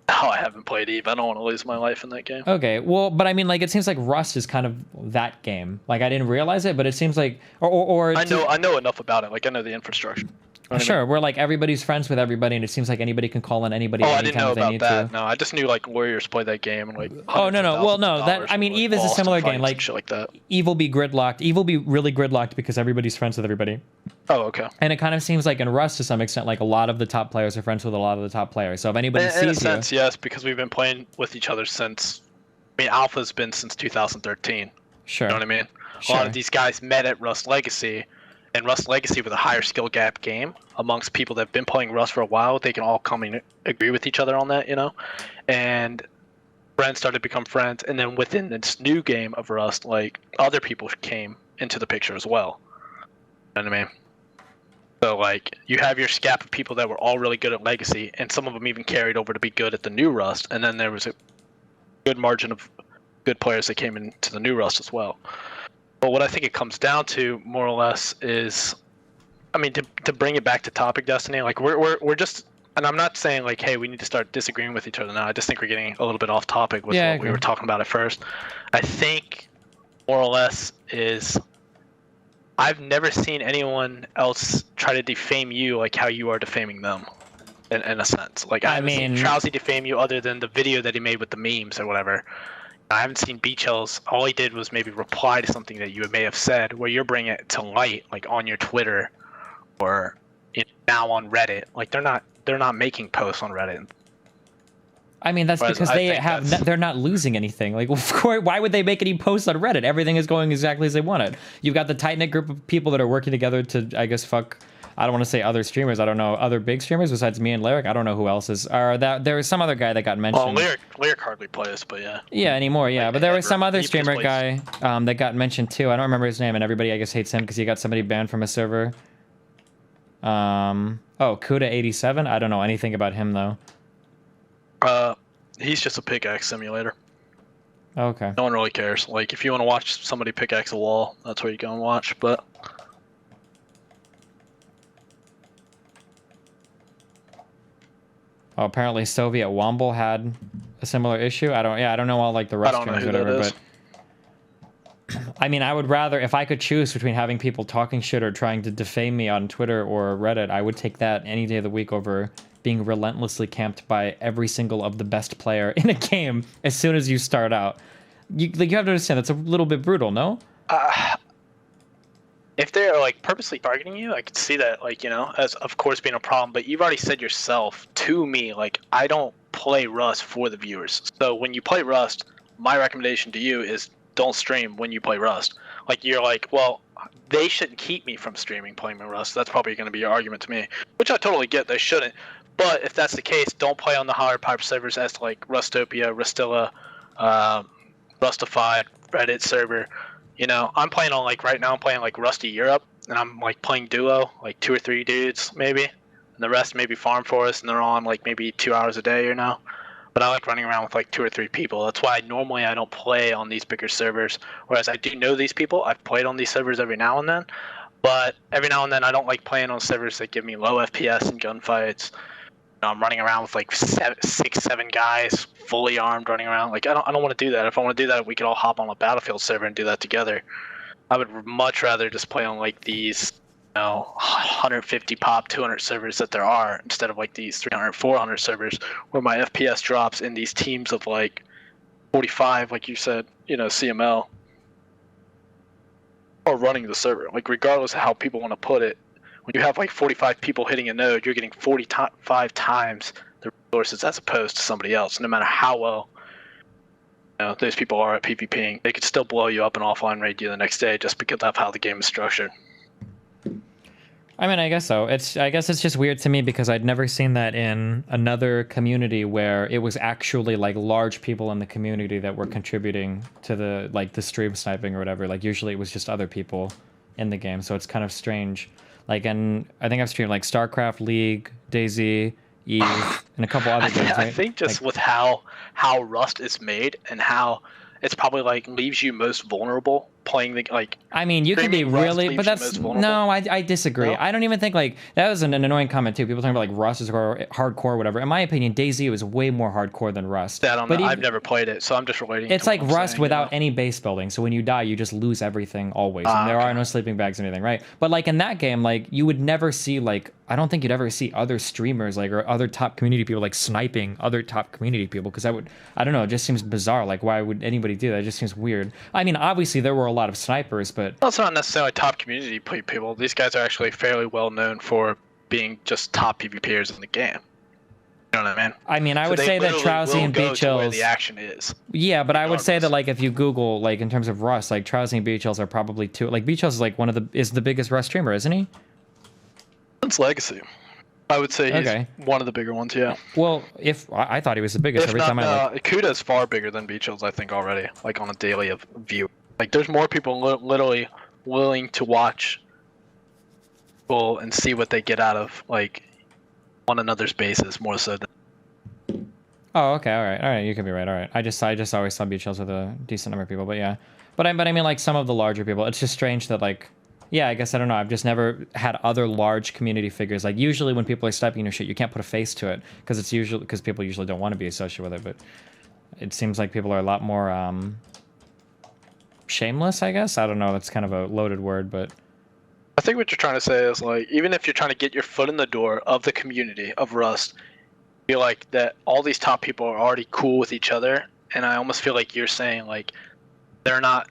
[SPEAKER 8] Oh, I haven't played Eve. I don't want to lose my life in that game.
[SPEAKER 1] Okay, well, but I mean, like, it seems like Rust is kind of that game. Like, I didn't realize it, but it seems like, or
[SPEAKER 8] I know enough about it. Like I know the infrastructure. what I mean?
[SPEAKER 1] Sure, we're like everybody's friends with everybody, and it seems like anybody can call on anybody
[SPEAKER 8] Oh, I didn't
[SPEAKER 1] anytime
[SPEAKER 8] know
[SPEAKER 1] they
[SPEAKER 8] about
[SPEAKER 1] need
[SPEAKER 8] that.
[SPEAKER 1] to.
[SPEAKER 8] No, I just knew like Warriors play that game and like.
[SPEAKER 1] Oh no no, well no, that I mean Eve is a similar game. Like
[SPEAKER 8] shit like that.
[SPEAKER 1] Eve will be gridlocked. Eve will be really gridlocked because everybody's friends with everybody.
[SPEAKER 8] Oh, okay.
[SPEAKER 1] And it kind of seems like in Rust to some extent, like a lot of the top players are friends with a lot of the top players. So if anybody
[SPEAKER 8] In a
[SPEAKER 1] sees
[SPEAKER 8] sense,
[SPEAKER 1] you,
[SPEAKER 8] yes, because we've been playing with each other since. I mean, Alpha's been since 2013.
[SPEAKER 1] sure.
[SPEAKER 8] You know what I mean?
[SPEAKER 1] Sure.
[SPEAKER 8] A lot of these guys met at Rust Legacy, and Rust Legacy with a higher skill gap game amongst people that have been playing Rust for a while. They can all come and agree with each other on that, you know? And friends started to become friends, and then within this new game of Rust, like, other people came into the picture as well. You know what I mean? So, like, you have your scap of people that were all really good at Legacy, and some of them even carried over to be good at the new Rust, and then there was a good margin of good players that came into the new Rust as well. But what I think it comes down to, more or less, is, I mean, to bring it back to topic Destiny, like we're just, and I'm not saying like, hey, we need to start disagreeing with each other now. I just think we're getting a little bit off topic with what we were talking about at first. I think, more or less, is I've never seen anyone else try to defame you like how you are defaming them. In a sense, like I haven't seen Trousy defame you other than the video that he made with the memes or whatever. I haven't seen Beach Hills. All he did was maybe reply to something that you may have said, where you're bringing it to light, like on your Twitter, or now on Reddit. Like they're not making posts on Reddit.
[SPEAKER 1] I mean, that's because they're not losing anything. Like, of course, why would they make any posts on Reddit? Everything is going exactly as they wanted. You've got the tight knit group of people that are working together to, I guess, fuck. I don't want to say other streamers. I don't know other big streamers besides me and Lyric. I don't know who else is. Or that there was some other guy that got mentioned.
[SPEAKER 8] Well, Lyric hardly plays, but yeah.
[SPEAKER 1] Yeah, anymore. Yeah,
[SPEAKER 8] Like,
[SPEAKER 1] but there was some other
[SPEAKER 8] he
[SPEAKER 1] streamer
[SPEAKER 8] plays.
[SPEAKER 1] guy that got mentioned too. I don't remember his name, and everybody I guess hates him because he got somebody banned from a server. Oh, Kuda87. I don't know anything about him though.
[SPEAKER 8] He's just a pickaxe simulator.
[SPEAKER 1] Okay.
[SPEAKER 8] No one really cares. Like if you want to watch somebody pickaxe a wall, that's where you go and watch. But
[SPEAKER 1] Oh, apparently Soviet Womble had a similar issue. I don't know all like the Rust streamers or whatever, but I mean, I would rather, if I could choose between having people talking shit or trying to defame me on Twitter or Reddit, I would take that any day of the week over being relentlessly camped by every single of the best player in a game as soon as you start out. You have to understand that's a little bit brutal, no?
[SPEAKER 8] if they're like purposely targeting you, I could see that, like, you know, as of course being a problem. But you've already said yourself to me, like, I don't play Rust for the viewers. So when you play Rust, my recommendation to you is don't stream when you play Rust. Like, you're like, well, they shouldn't keep me from streaming playing Rust. That's probably going to be your argument to me, which I totally get. They shouldn't. But if that's the case, don't play on the higher pipe servers as like Rustopia, Rustilla, Rustified, Reddit server. You know, I'm playing on, like, right now I'm playing like Rusty Europe, and I'm like playing duo, like 2 or 3 dudes maybe, and the rest maybe farm for us, and they're on like maybe 2 hours a day, you know. But I like running around with like 2 or 3 people. That's why normally I don't play on these bigger servers. Whereas I do know these people. I've played on these servers every now and then, but every now and then I don't like playing on servers that give me low FPS and gunfights. You know, I'm running around with like 6, 7 guys, fully armed, running around. Like, I don't want to do that. If I want to do that, we could all hop on a Battlefield server and do that together. I would much rather just play on like these, you know, 150 pop, 200 servers that there are, instead of like these 300, 400 servers where my FPS drops in these teams of like 45, like you said, you know, CML, or running the server. Like, regardless of how people want to put it, when you have like 45 people hitting a node, you're getting 45 times the resources as opposed to somebody else. No matter how well, you know, those people are at PvPing, they could still blow you up and offline raid you the next day just because of how the game is structured.
[SPEAKER 1] I mean, I guess so. I guess it's just weird to me because I'd never seen that in another community where it was actually like large people in the community that were contributing to the, like, the stream sniping or whatever. Like, usually it was just other people in the game, so it's kind of strange. Like, and I think I've streamed like StarCraft, League, DayZ, Eve, and a couple other games. Right?
[SPEAKER 8] I think just
[SPEAKER 1] like,
[SPEAKER 8] with how Rust is made and how it's probably like leaves you most vulnerable playing the like.
[SPEAKER 1] I mean, you can be
[SPEAKER 8] streaming Rust
[SPEAKER 1] really,
[SPEAKER 8] leaves
[SPEAKER 1] but
[SPEAKER 8] you
[SPEAKER 1] that's
[SPEAKER 8] most vulnerable.
[SPEAKER 1] no, I disagree.
[SPEAKER 8] No?
[SPEAKER 1] I don't even think like that was an annoying comment too. People talking about like Rust is hardcore, whatever. In my opinion, DayZ was way more hardcore than Rust.
[SPEAKER 8] I don't
[SPEAKER 1] But
[SPEAKER 8] know.
[SPEAKER 1] even-
[SPEAKER 8] I've never played it, so I'm just relating.
[SPEAKER 1] It's
[SPEAKER 8] to
[SPEAKER 1] like
[SPEAKER 8] what I'm
[SPEAKER 1] Rust
[SPEAKER 8] saying,
[SPEAKER 1] without
[SPEAKER 8] you know?
[SPEAKER 1] any base building. So when you die, you just lose everything always. And there
[SPEAKER 8] okay.
[SPEAKER 1] are no sleeping bags or anything, right? But like in that game, like you would never see like I don't think you'd ever see other streamers like or other top community people like sniping other top community people because I don't know, it just seems bizarre. Like why would anybody do that? It just seems weird. I mean, obviously there were a lot of snipers, but
[SPEAKER 8] Well, it's not necessarily top community people. These guys are actually fairly well known for being just top PvPers in the game. You know what I mean?
[SPEAKER 1] I mean, I
[SPEAKER 8] So
[SPEAKER 1] would
[SPEAKER 8] they
[SPEAKER 1] say that
[SPEAKER 8] literally
[SPEAKER 1] Trowsy
[SPEAKER 8] will
[SPEAKER 1] and
[SPEAKER 8] go
[SPEAKER 1] Beach
[SPEAKER 8] to where
[SPEAKER 1] Hills.
[SPEAKER 8] the action is.
[SPEAKER 1] Yeah, but I would say that
[SPEAKER 8] regardless.
[SPEAKER 1] like if you Google like in terms of Rust, like Trowsy and Beach Hills are probably two. Like Beach Hills is like is the biggest Rust streamer, isn't he?
[SPEAKER 8] Since Legacy, I would say he's
[SPEAKER 1] Okay.
[SPEAKER 8] one of the bigger ones. Yeah.
[SPEAKER 1] Well, if I thought he was the biggest.
[SPEAKER 8] If
[SPEAKER 1] Every
[SPEAKER 8] not,
[SPEAKER 1] time I like,
[SPEAKER 8] Kuda's far bigger than Beach Hills, I think already. Like on a daily of view. Like there's more people literally willing to watch people and see what they get out of like one another's bases more so than.
[SPEAKER 1] oh, okay, all right, you could be right, all right. I just always saw Beach Hills with a decent number of people, but yeah, but I mean like some of the larger people. It's just strange that like. Yeah, I guess I don't know. I've just never had other large community figures. Like usually when people are sniping your shit, you can't put a face to it because people usually don't want to be associated with it. But it seems like people are a lot more shameless, I guess. I don't know. That's kind of a loaded word, but
[SPEAKER 8] I think what you're trying to say is like even if you're trying to get your foot in the door of the community of Rust, I feel like that all these top people are already cool with each other, and I almost feel like you're saying like they're not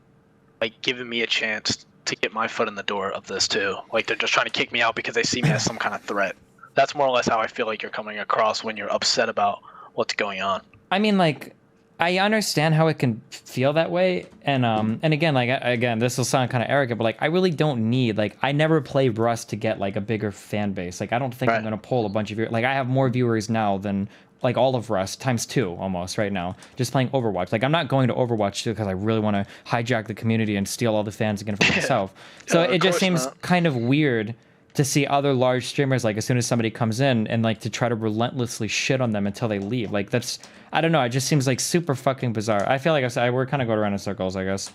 [SPEAKER 8] like giving me a chance to get my foot in the door of this too. Like they're just trying to kick me out because they see me as some kind of threat. That's more or less how I feel like you're coming across when you're upset about what's going on.
[SPEAKER 1] I mean, like, I understand how it can feel that way, and again, like, again, this will sound kind of arrogant, but like, I really don't need, like, I never play Rust to get like a bigger fan base. Like, I don't think I'm
[SPEAKER 8] Right.
[SPEAKER 1] gonna pull a bunch of viewers. Like, I have more viewers now than like all of Rust times 2 almost right now, just playing Overwatch. Like, I'm not going to Overwatch because I really want to hijack the community and steal all the fans again for myself. So
[SPEAKER 8] of
[SPEAKER 1] it just
[SPEAKER 8] course
[SPEAKER 1] seems
[SPEAKER 8] not.
[SPEAKER 1] kind of weird to see other large streamers like as soon as somebody comes in and like to try to relentlessly shit on them until they leave. Like that's I don't know, it just seems like super fucking bizarre. I feel like we're kind of going around in circles, I guess.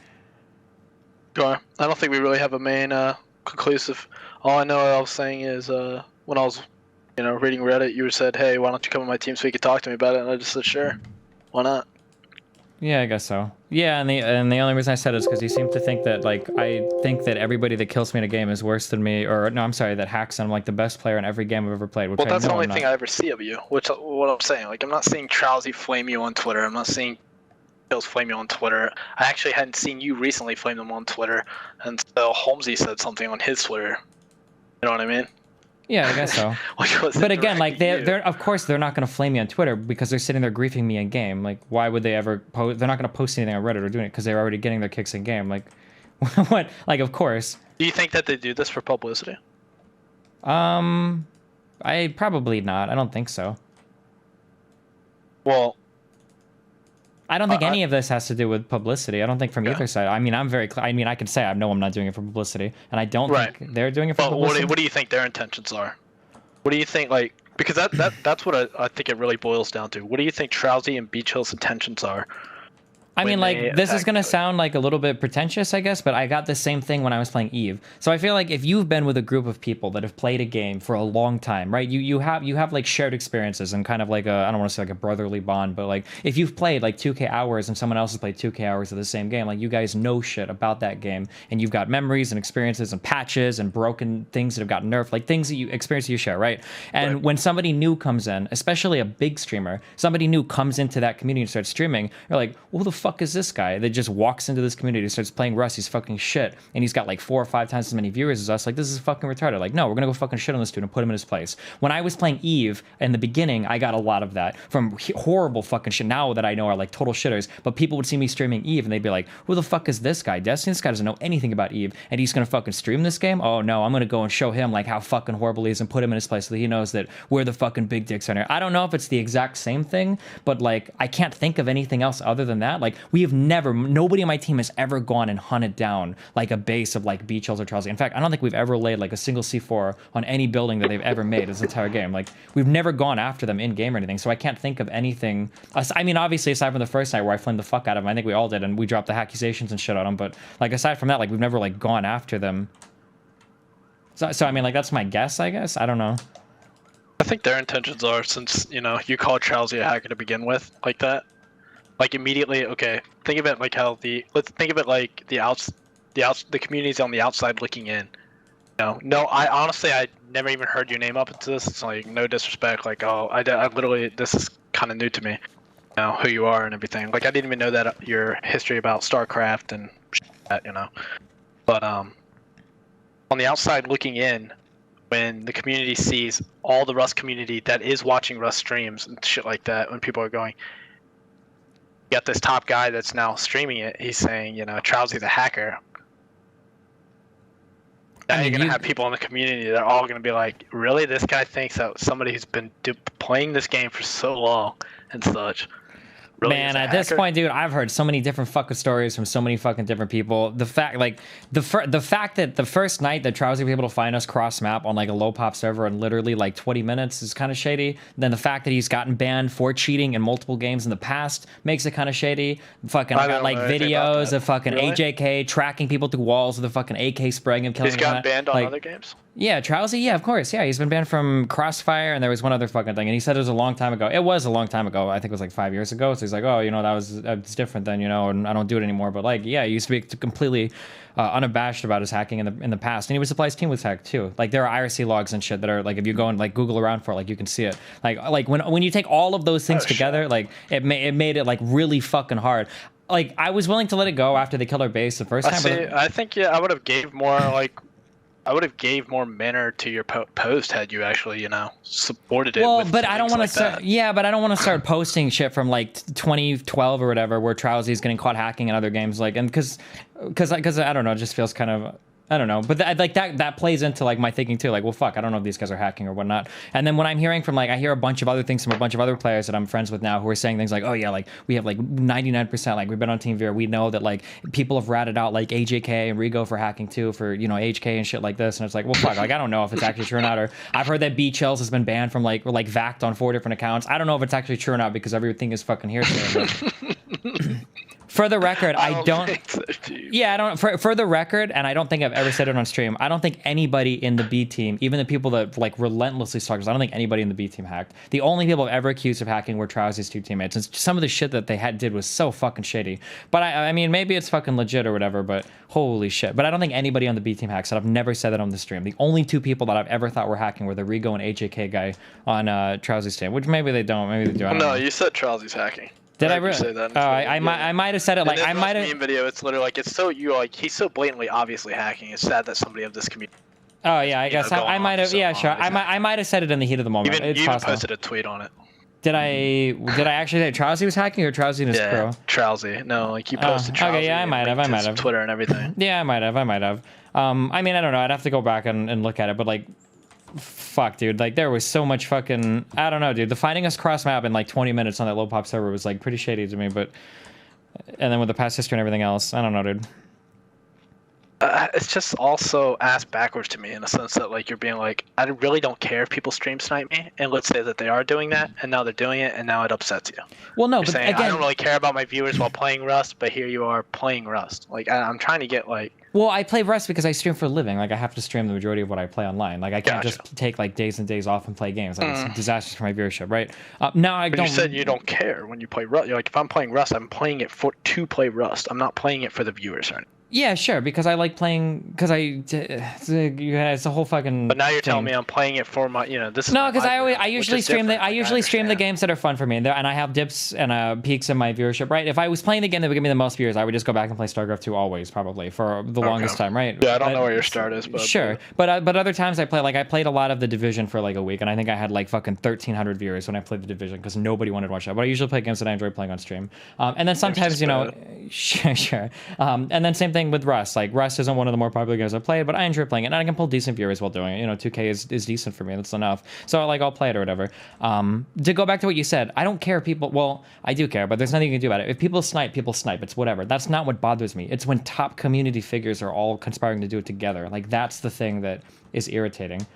[SPEAKER 8] Sure. I don't think we really have a main conclusive. All I know I was saying is when I was reading Reddit, you said, hey, why don't you come on my team so you could talk to me about it, and I just said sure, why not.
[SPEAKER 1] Yeah, I guess so. Yeah, and the only reason I said it is because you seem to think that like I think that everybody that kills me in a game is worse than me, or no, I'm sorry, that hacks and I'm like the best player in every game I've ever played. Which
[SPEAKER 8] Well, that's
[SPEAKER 1] I
[SPEAKER 8] the
[SPEAKER 1] know
[SPEAKER 8] only
[SPEAKER 1] I'm
[SPEAKER 8] thing
[SPEAKER 1] not.
[SPEAKER 8] I ever see of you, which what I'm saying. Like I'm not seeing Trowsy flame you on Twitter. I'm not seeing Hills flame you on Twitter. I actually hadn't seen you recently flame them on Twitter until Holmesy said something on his Twitter. You know what I mean?
[SPEAKER 1] Yeah, I guess so.
[SPEAKER 8] Which was
[SPEAKER 1] But again, like
[SPEAKER 8] directed at you.
[SPEAKER 1] they're of course they're not going to flame me on Twitter because they're sitting there griefing me in game. Like, why would they ever post? They're not going to post anything on Reddit or doing it because they're already getting their kicks in game. Like, what? Like, of course.
[SPEAKER 8] Do you think that they do this for publicity?
[SPEAKER 1] I probably not. I don't think so.
[SPEAKER 8] Well,
[SPEAKER 1] I don't think any of this has to do with publicity. I don't think from
[SPEAKER 8] Yeah.
[SPEAKER 1] either side. I mean, I mean, I can say I know I'm not doing it for publicity, and I don't
[SPEAKER 8] Right.
[SPEAKER 1] think they're doing it for
[SPEAKER 8] but
[SPEAKER 1] publicity.
[SPEAKER 8] what do you think their intentions are? What do you think, like, because that's what I think it really boils down to. What do you think Trowsy and Beach Hill's intentions are?
[SPEAKER 1] I mean,
[SPEAKER 8] when they
[SPEAKER 1] like, this is
[SPEAKER 8] attack
[SPEAKER 1] going to
[SPEAKER 8] each other?
[SPEAKER 1] sound like a little bit pretentious, I guess, but I got the same thing when I was playing Eve. So I feel like if you've been with a group of people that have played a game for a long time, right? You have like shared experiences and kind of like I don't want to say like a brotherly bond, but like if you've played like 2K hours and someone else has played 2K hours of the same game, like you guys know shit about that game and you've got memories and experiences and patches and broken things that have gotten nerfed, like things that you experience you share, right? And
[SPEAKER 8] Right.
[SPEAKER 1] when somebody new comes in, especially a big streamer, somebody new comes into that community and starts streaming, you're like, who the fuck is this guy that just walks into this community, starts playing Rust, he's fucking shit, and he's got like 4 or 5 times as many viewers as us? Like, this is fucking retarded. Like, no, we're gonna go fucking shit on this dude and put him in his place. When I was playing Eve in the beginning, I got a lot of that from horrible fucking shit now that I know are like total shitters, but people would see me streaming Eve and they'd be like, who the fuck is this guy? Destiny, this guy doesn't know anything about Eve, and he's gonna fucking stream this game? Oh no, I'm gonna go and show him like how fucking horrible he is and put him in his place so that he knows that we're the fucking big dicks on here. I don't know if it's the exact same thing, but like I can't think of anything else other than that. Like we have never, nobody on my team has ever gone and hunted down like a base of like Beach Hills or Charles. In fact, I don't think we've ever laid like a single C4 on any building that they've ever made this entire game. Like we've never gone after them in game or anything. So I can't think of anything. I mean, obviously aside from the first night where I flamed the fuck out of them, I think we all did, and we dropped the accusations and shit on them. But like aside from that, like we've never like gone after them. So I mean, like that's my guess, I guess. I don't know.
[SPEAKER 8] I think their intentions are, since you know you called Charlesy a hacker to begin with, like that, like immediately. Okay, think of it like how let's think of it like the community's on the outside looking in. No, I honestly I never even heard your name up into this. It's like no disrespect, like oh I literally this is kind of new to me, you know who you are and everything. Like I didn't even know that your history about StarCraft and that, you know, but on the outside looking in. When the community sees all the Rust community that is watching Rust streams and shit like that, when people are going, you got this top guy that's now streaming it, he's saying, you know, Trousy's a hacker. Now you're going to have people in the community that are all going to be like, really? This guy thinks that somebody who's been playing this game for so long and such. Really
[SPEAKER 1] Man, at this point, dude, I've heard so many different fucking stories from so many fucking different people. The fact, like, the fact that the first night that Trouser was able to find us cross map on like a low pop server in literally like 20 minutes is kind of shady. Then the fact that he's gotten banned for cheating in multiple games in the past makes it kind of shady. Fucking, I got like videos of fucking AJK tracking people through walls with a fucking AK spraying him, killing him.
[SPEAKER 8] He's gotten banned on other games?
[SPEAKER 1] Yeah, Trousy, yeah, of course. Yeah, he's been banned from Crossfire, and there was one other fucking thing. And he said it was a long time ago. It was a long time ago. I think it was like 5 years ago. So he's like, oh, you know, that's different then, you know, and I don't do it anymore. But like, yeah, he used to be completely unabashed about his hacking in the past. And he was surprised his team was hacked too. Like there are IRC logs and shit that are like, if you go and like Google around for it, like you can see it. Like when you take all of those things together, like it made it like really fucking hard. Like I was willing to let it go after they killed our base the first time.
[SPEAKER 8] I think I would have gave more more manner to your post had you actually, you know, supported it.
[SPEAKER 1] Well, but I don't want to start. Yeah, but I don't want to start posting shit from like 2012 or whatever, where Trousy's getting caught hacking in other games, like, and because I don't know, it just feels kind of. I don't know, but like that plays into like my thinking too. Like, well, fuck, I don't know if these guys are hacking or whatnot. And then when I'm hearing from like, I hear a bunch of other things from a bunch of other players that I'm friends with now who are saying things like, oh yeah, like we have like 99%, like we've been on Team Vera, we know that like people have ratted out like AJK and Rigo for hacking too, for, you know, HK and shit like this. And it's like, well, fuck, like I don't know if it's actually true or not. Or I've heard that B Chills has been banned from like VAC'd on 4 different accounts. I don't know if it's actually true or not because everything is fucking hearsay. For the record, I don't. Yeah, I don't. For the record, and I don't think I've ever said it on stream. I don't think anybody in the B team, even the people that like relentlessly stalkers, I don't think anybody in the B team hacked. The only people I've ever accused of hacking were Trousy's 2 teammates, and some of the shit that they did was so fucking shady. But I mean, maybe it's fucking legit or whatever. But holy shit! But I don't think anybody on the B team hacks. And I've never said that on the stream. The only 2 people that I've ever thought were hacking were the Rigo and AJK guy on Trousy's team, which maybe they don't. Maybe they do. I don't know.
[SPEAKER 8] You said Trousy's hacking.
[SPEAKER 1] Did I really say that? Oh, I might have said it like I might have.
[SPEAKER 8] Meme video, it's literally like it's so he's so blatantly obviously hacking. It's sad that somebody of this community.
[SPEAKER 1] Oh yeah, I guess I might have. Yeah, sure. I might have said it in the heat of the moment.
[SPEAKER 8] You even posted a tweet on it.
[SPEAKER 1] Did I actually say Trousy was hacking or Trousy and his crew?
[SPEAKER 8] Trousy. No, like you posted Trousy.
[SPEAKER 1] Okay, yeah, I might have.
[SPEAKER 8] Twitter and everything.
[SPEAKER 1] Yeah, I might have. I mean, I don't know. I'd have to go back and look at it, but like. Fuck, dude. Like, there was so much fucking... I don't know, dude. The finding us cross-map in, like, 20 minutes on that low-pop server was, like, pretty shady to me, but... And then with the past history and everything else, I don't know, dude.
[SPEAKER 8] It's just also ass backwards to me in a sense that, like, you're being like, I really don't care if people stream snipe me, and let's say that they are doing that, and now they're doing it, and now it upsets you.
[SPEAKER 1] Well, no,
[SPEAKER 8] you're
[SPEAKER 1] but
[SPEAKER 8] saying,
[SPEAKER 1] again...
[SPEAKER 8] I don't really care about my viewers while playing Rust, but here you are playing Rust. Like, I'm trying to get, like...
[SPEAKER 1] Well, I play Rust because I stream for a living. Like, I have to stream the majority of what I play online. Like, I can't just take, like, days and days off and play games. Like, it's disastrous for my viewership, right? Now, I don't...
[SPEAKER 8] You said you don't care when you play Rust. You're like, if I'm playing Rust, I'm playing it to play Rust. I'm not playing it for the viewers or anything.
[SPEAKER 1] Yeah, sure, because I like playing, because it's a whole fucking...
[SPEAKER 8] But now you're telling me I'm playing it for my, you know, this is...
[SPEAKER 1] No, because I usually stream the games that are fun for me, and I have dips and peaks in my viewership, right? If I was playing the game that would give me the most viewers, I would just go back and play StarCraft 2 always, probably, for the longest time, right?
[SPEAKER 8] Yeah, I don't know where your start is, but...
[SPEAKER 1] Sure, but other times I played a lot of The Division for like a week, and I think I had like fucking 1,300 viewers when I played The Division, because nobody wanted to watch that, but I usually play games that I enjoy playing on stream. And then sometimes, you know... Sure. And then same thing thing with Rust. Like, Rust isn't one of the more popular games I've played, but I enjoy playing it, and I can pull decent viewers while doing it. You know, 2K is decent for me. That's enough. So, like, I'll play it or whatever. To go back to what you said, I don't care if people... Well, I do care, but there's nothing you can do about it. If people snipe, people snipe. It's whatever. That's not what bothers me. It's when top community figures are all conspiring to do it together. Like, that's the thing that is irritating.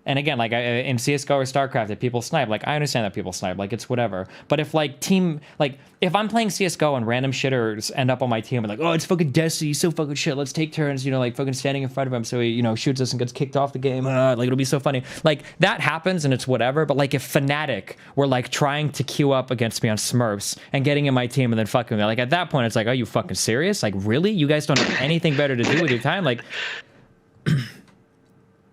[SPEAKER 1] And again, like in CSGO or StarCraft, if people snipe, like I understand that people snipe, like it's whatever. But if like if I'm playing CSGO and random shitters end up on my team and like, oh, it's fucking Desi, he's so fucking shit, let's take turns, you know, like fucking standing in front of him so he, you know, shoots us and gets kicked off the game, like it'll be so funny. Like that happens and it's whatever. But like if Fnatic were like trying to queue up against me on Smurfs and getting in my team and then fucking me, like at that point it's like, are you fucking serious? Like really? You guys don't have anything better to do with your time? Like.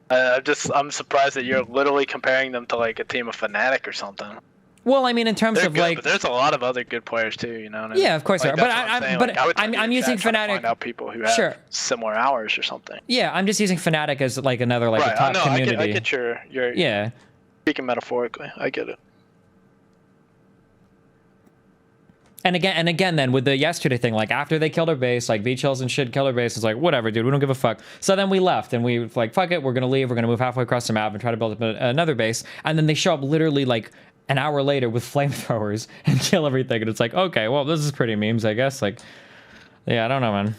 [SPEAKER 8] I'm surprised that you're literally comparing them to like a team of Fnatic or something.
[SPEAKER 1] Well, I mean, in terms
[SPEAKER 8] They're
[SPEAKER 1] of
[SPEAKER 8] good,
[SPEAKER 1] like,
[SPEAKER 8] but there's a lot of other good players too. You know what I mean?
[SPEAKER 1] Yeah, of course
[SPEAKER 8] like,
[SPEAKER 1] there are. But I'm using Fnatic.
[SPEAKER 8] Find out people who have similar hours or something.
[SPEAKER 1] Yeah, I'm just using Fnatic as like another like
[SPEAKER 8] right.
[SPEAKER 1] a top community.
[SPEAKER 8] I get your
[SPEAKER 1] yeah.
[SPEAKER 8] Speaking metaphorically, I get it.
[SPEAKER 1] And again, then with the yesterday thing, like after they killed our base, like V-Chills and shit killed our base, it's like whatever, dude, we don't give a fuck. So then we left and we like fuck it, we're gonna leave, we're gonna move halfway across the map and try to build up another base. And then they show up literally like an hour later with flamethrowers and kill everything. And it's like, okay, well, this is pretty memes, I guess. Like, yeah, I don't know, man.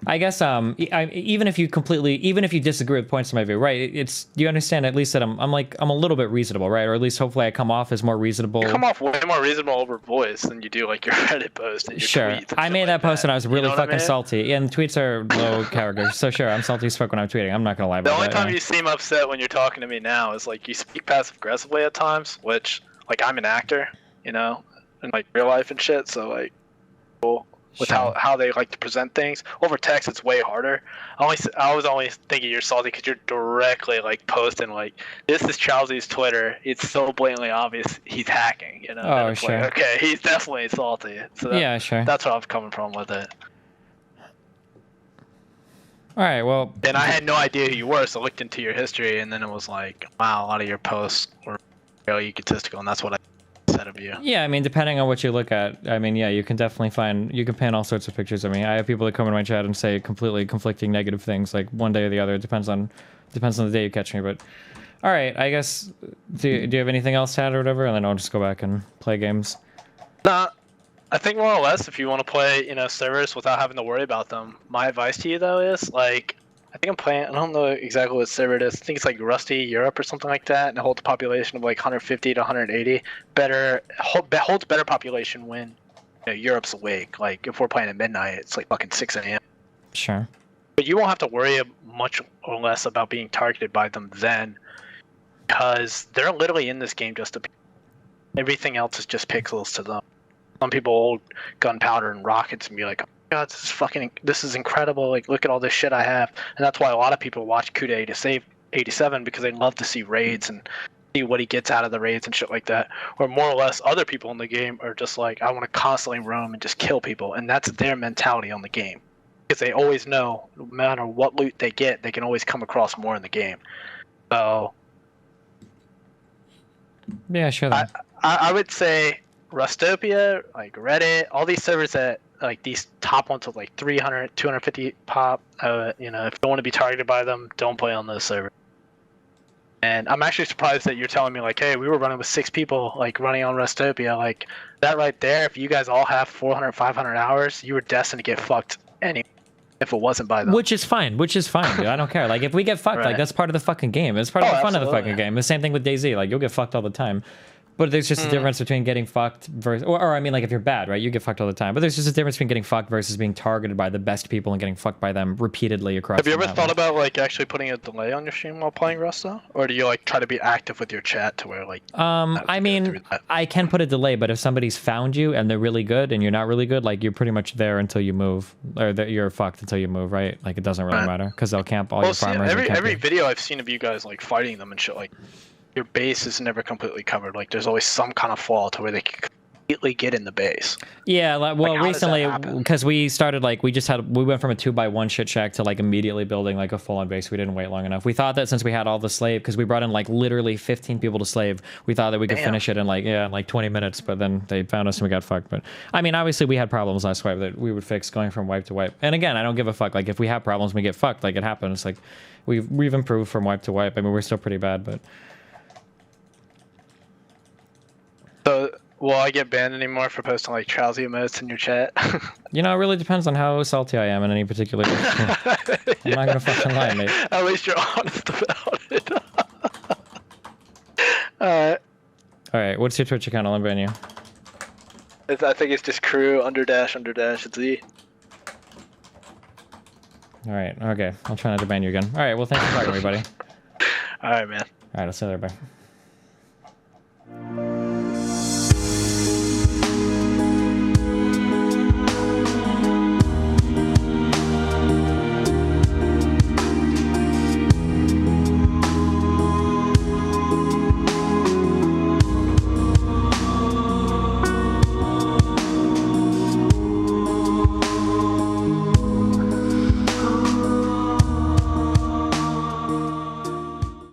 [SPEAKER 1] I guess even if you disagree with points of my view, right? It's you understand at least that I'm a little bit reasonable, right? Or at least hopefully I come off as more reasonable.
[SPEAKER 8] You come off way more reasonable over voice than you do like your Reddit post and your tweets. And
[SPEAKER 1] I made that post and I was really fucking salty. And tweets are low character, so sure, I'm salty as fuck when I'm tweeting. I'm not gonna lie about that.
[SPEAKER 8] The only time you seem upset when you're talking to me now is like you speak passive aggressively at times, which like I'm an actor, you know, in like real life and shit. So like, cool. With how they like to present things over text, it's way harder. I was only thinking you're salty because you're directly like posting like, this is Chowsy's Twitter. It's so blatantly obvious he's hacking. You know.
[SPEAKER 1] Oh sure.
[SPEAKER 8] Like, okay, he's definitely salty. So
[SPEAKER 1] yeah, sure.
[SPEAKER 8] That's where I'm coming from with it.
[SPEAKER 1] All right, well.
[SPEAKER 8] And I had no idea who you were, so I looked into your history, and then it was like, wow, a lot of your posts were fairly egotistical, and that's what I said of you.
[SPEAKER 1] Yeah, I mean, depending on what you look at, I mean, yeah, you can paint all sorts of pictures of me. I have people that come in my chat and say completely conflicting negative things, like one day or the other. It depends on the day you catch me. But all right, I guess. Do you have anything else to add or whatever? And then I'll just go back and play games.
[SPEAKER 8] Nah, I think more or less, if you want to play, servers without having to worry about them, my advice to you though is like, I think I'm playing. I don't know exactly what server it is. I think it's like Rusty Europe or something like that, and it holds a population of like 150 to 180. Holds better population when Europe's awake. Like if we're playing at midnight, it's like fucking 6 a.m.
[SPEAKER 1] Sure.
[SPEAKER 8] But you won't have to worry much or less about being targeted by them then, because they're literally in this game just to. Everything else is just pixels to them. Some people hold gunpowder and rockets and be like, God, this is incredible. Like, look at all this shit I have. And that's why a lot of people watch Kude to save 87 because they love to see raids and see what he gets out of the raids and shit like that. Or more or less, other people in the game are just like, I want to constantly roam and just kill people. And that's their mentality on the game. Because they always know, no matter what loot they get, they can always come across more in the game. So,
[SPEAKER 1] yeah, sure.
[SPEAKER 8] I would say Rustopia, like Reddit, all these servers that like these top ones with like 300, 250 pop. If you don't want to be targeted by them, don't play on those servers. And I'm actually surprised that you're telling me like, hey, we were running with 6 people, like running on Rustopia. Like that right there, if you guys all have 400, 500 hours, you were destined to get fucked anyway. If it wasn't by them.
[SPEAKER 1] Which is fine, dude. I don't care. Like, if we get fucked, like, that's part of the fucking game. It's part of the fun of the fucking game. The same thing with DayZ. Like, you'll get fucked all the time. But there's just a difference between getting fucked versus... Or, I mean, like, if you're bad, right? You get fucked all the time. But there's just a difference between getting fucked versus being targeted by the best people and getting fucked by them repeatedly across
[SPEAKER 8] the map. Have you ever thought about, like, actually putting a delay on your stream while playing Rust, though? Or do you, like, try to be active with your chat to where, like...
[SPEAKER 1] I mean, I can put a delay, but if somebody's found you and they're really good and you're not really good, like, you're pretty much there until you move. Or you're fucked until you move, right? Like, it doesn't really matter. Because they'll camp all your farmers.
[SPEAKER 8] Every video I've seen of you guys, like, fighting them and shit, like... Your base is never completely covered. Like, there's always some kind of flaw to where they can immediately get in the base.
[SPEAKER 1] Yeah, like, well,
[SPEAKER 8] Like, how does that
[SPEAKER 1] recently,
[SPEAKER 8] happen?
[SPEAKER 1] because we started, like, we went from a 2x1 shit shack to, like, immediately building, like, a full-on base. We didn't wait long enough. We thought that since we had all the slave, because we brought in, like, literally 15 people to slave, we thought that we could
[SPEAKER 8] Damn.
[SPEAKER 1] finish it in, like, yeah, like 20 minutes, but then they found us and we got fucked. But, I mean, obviously, we had problems last wipe that we would fix going from wipe to wipe. And again, I don't give a fuck. Like, if we have problems, we get fucked. Like, it happens. Like, we've improved from wipe to wipe. I mean, we're still pretty bad, but...
[SPEAKER 8] So, will I get banned anymore for posting like Trowsy emotes in your chat?
[SPEAKER 1] You know, it really depends on how salty I am in any particular... I'm not gonna fucking lie, mate.
[SPEAKER 8] At least you're honest about it. Alright.
[SPEAKER 1] Alright, what's your Twitch account? I'll ban you.
[SPEAKER 8] I think it's just crew _ Z.
[SPEAKER 1] Alright, okay. I'll try not to ban you again. Alright, well, thanks for talking, everybody.
[SPEAKER 8] Alright, man.
[SPEAKER 1] Alright, I'll see you later. Bye.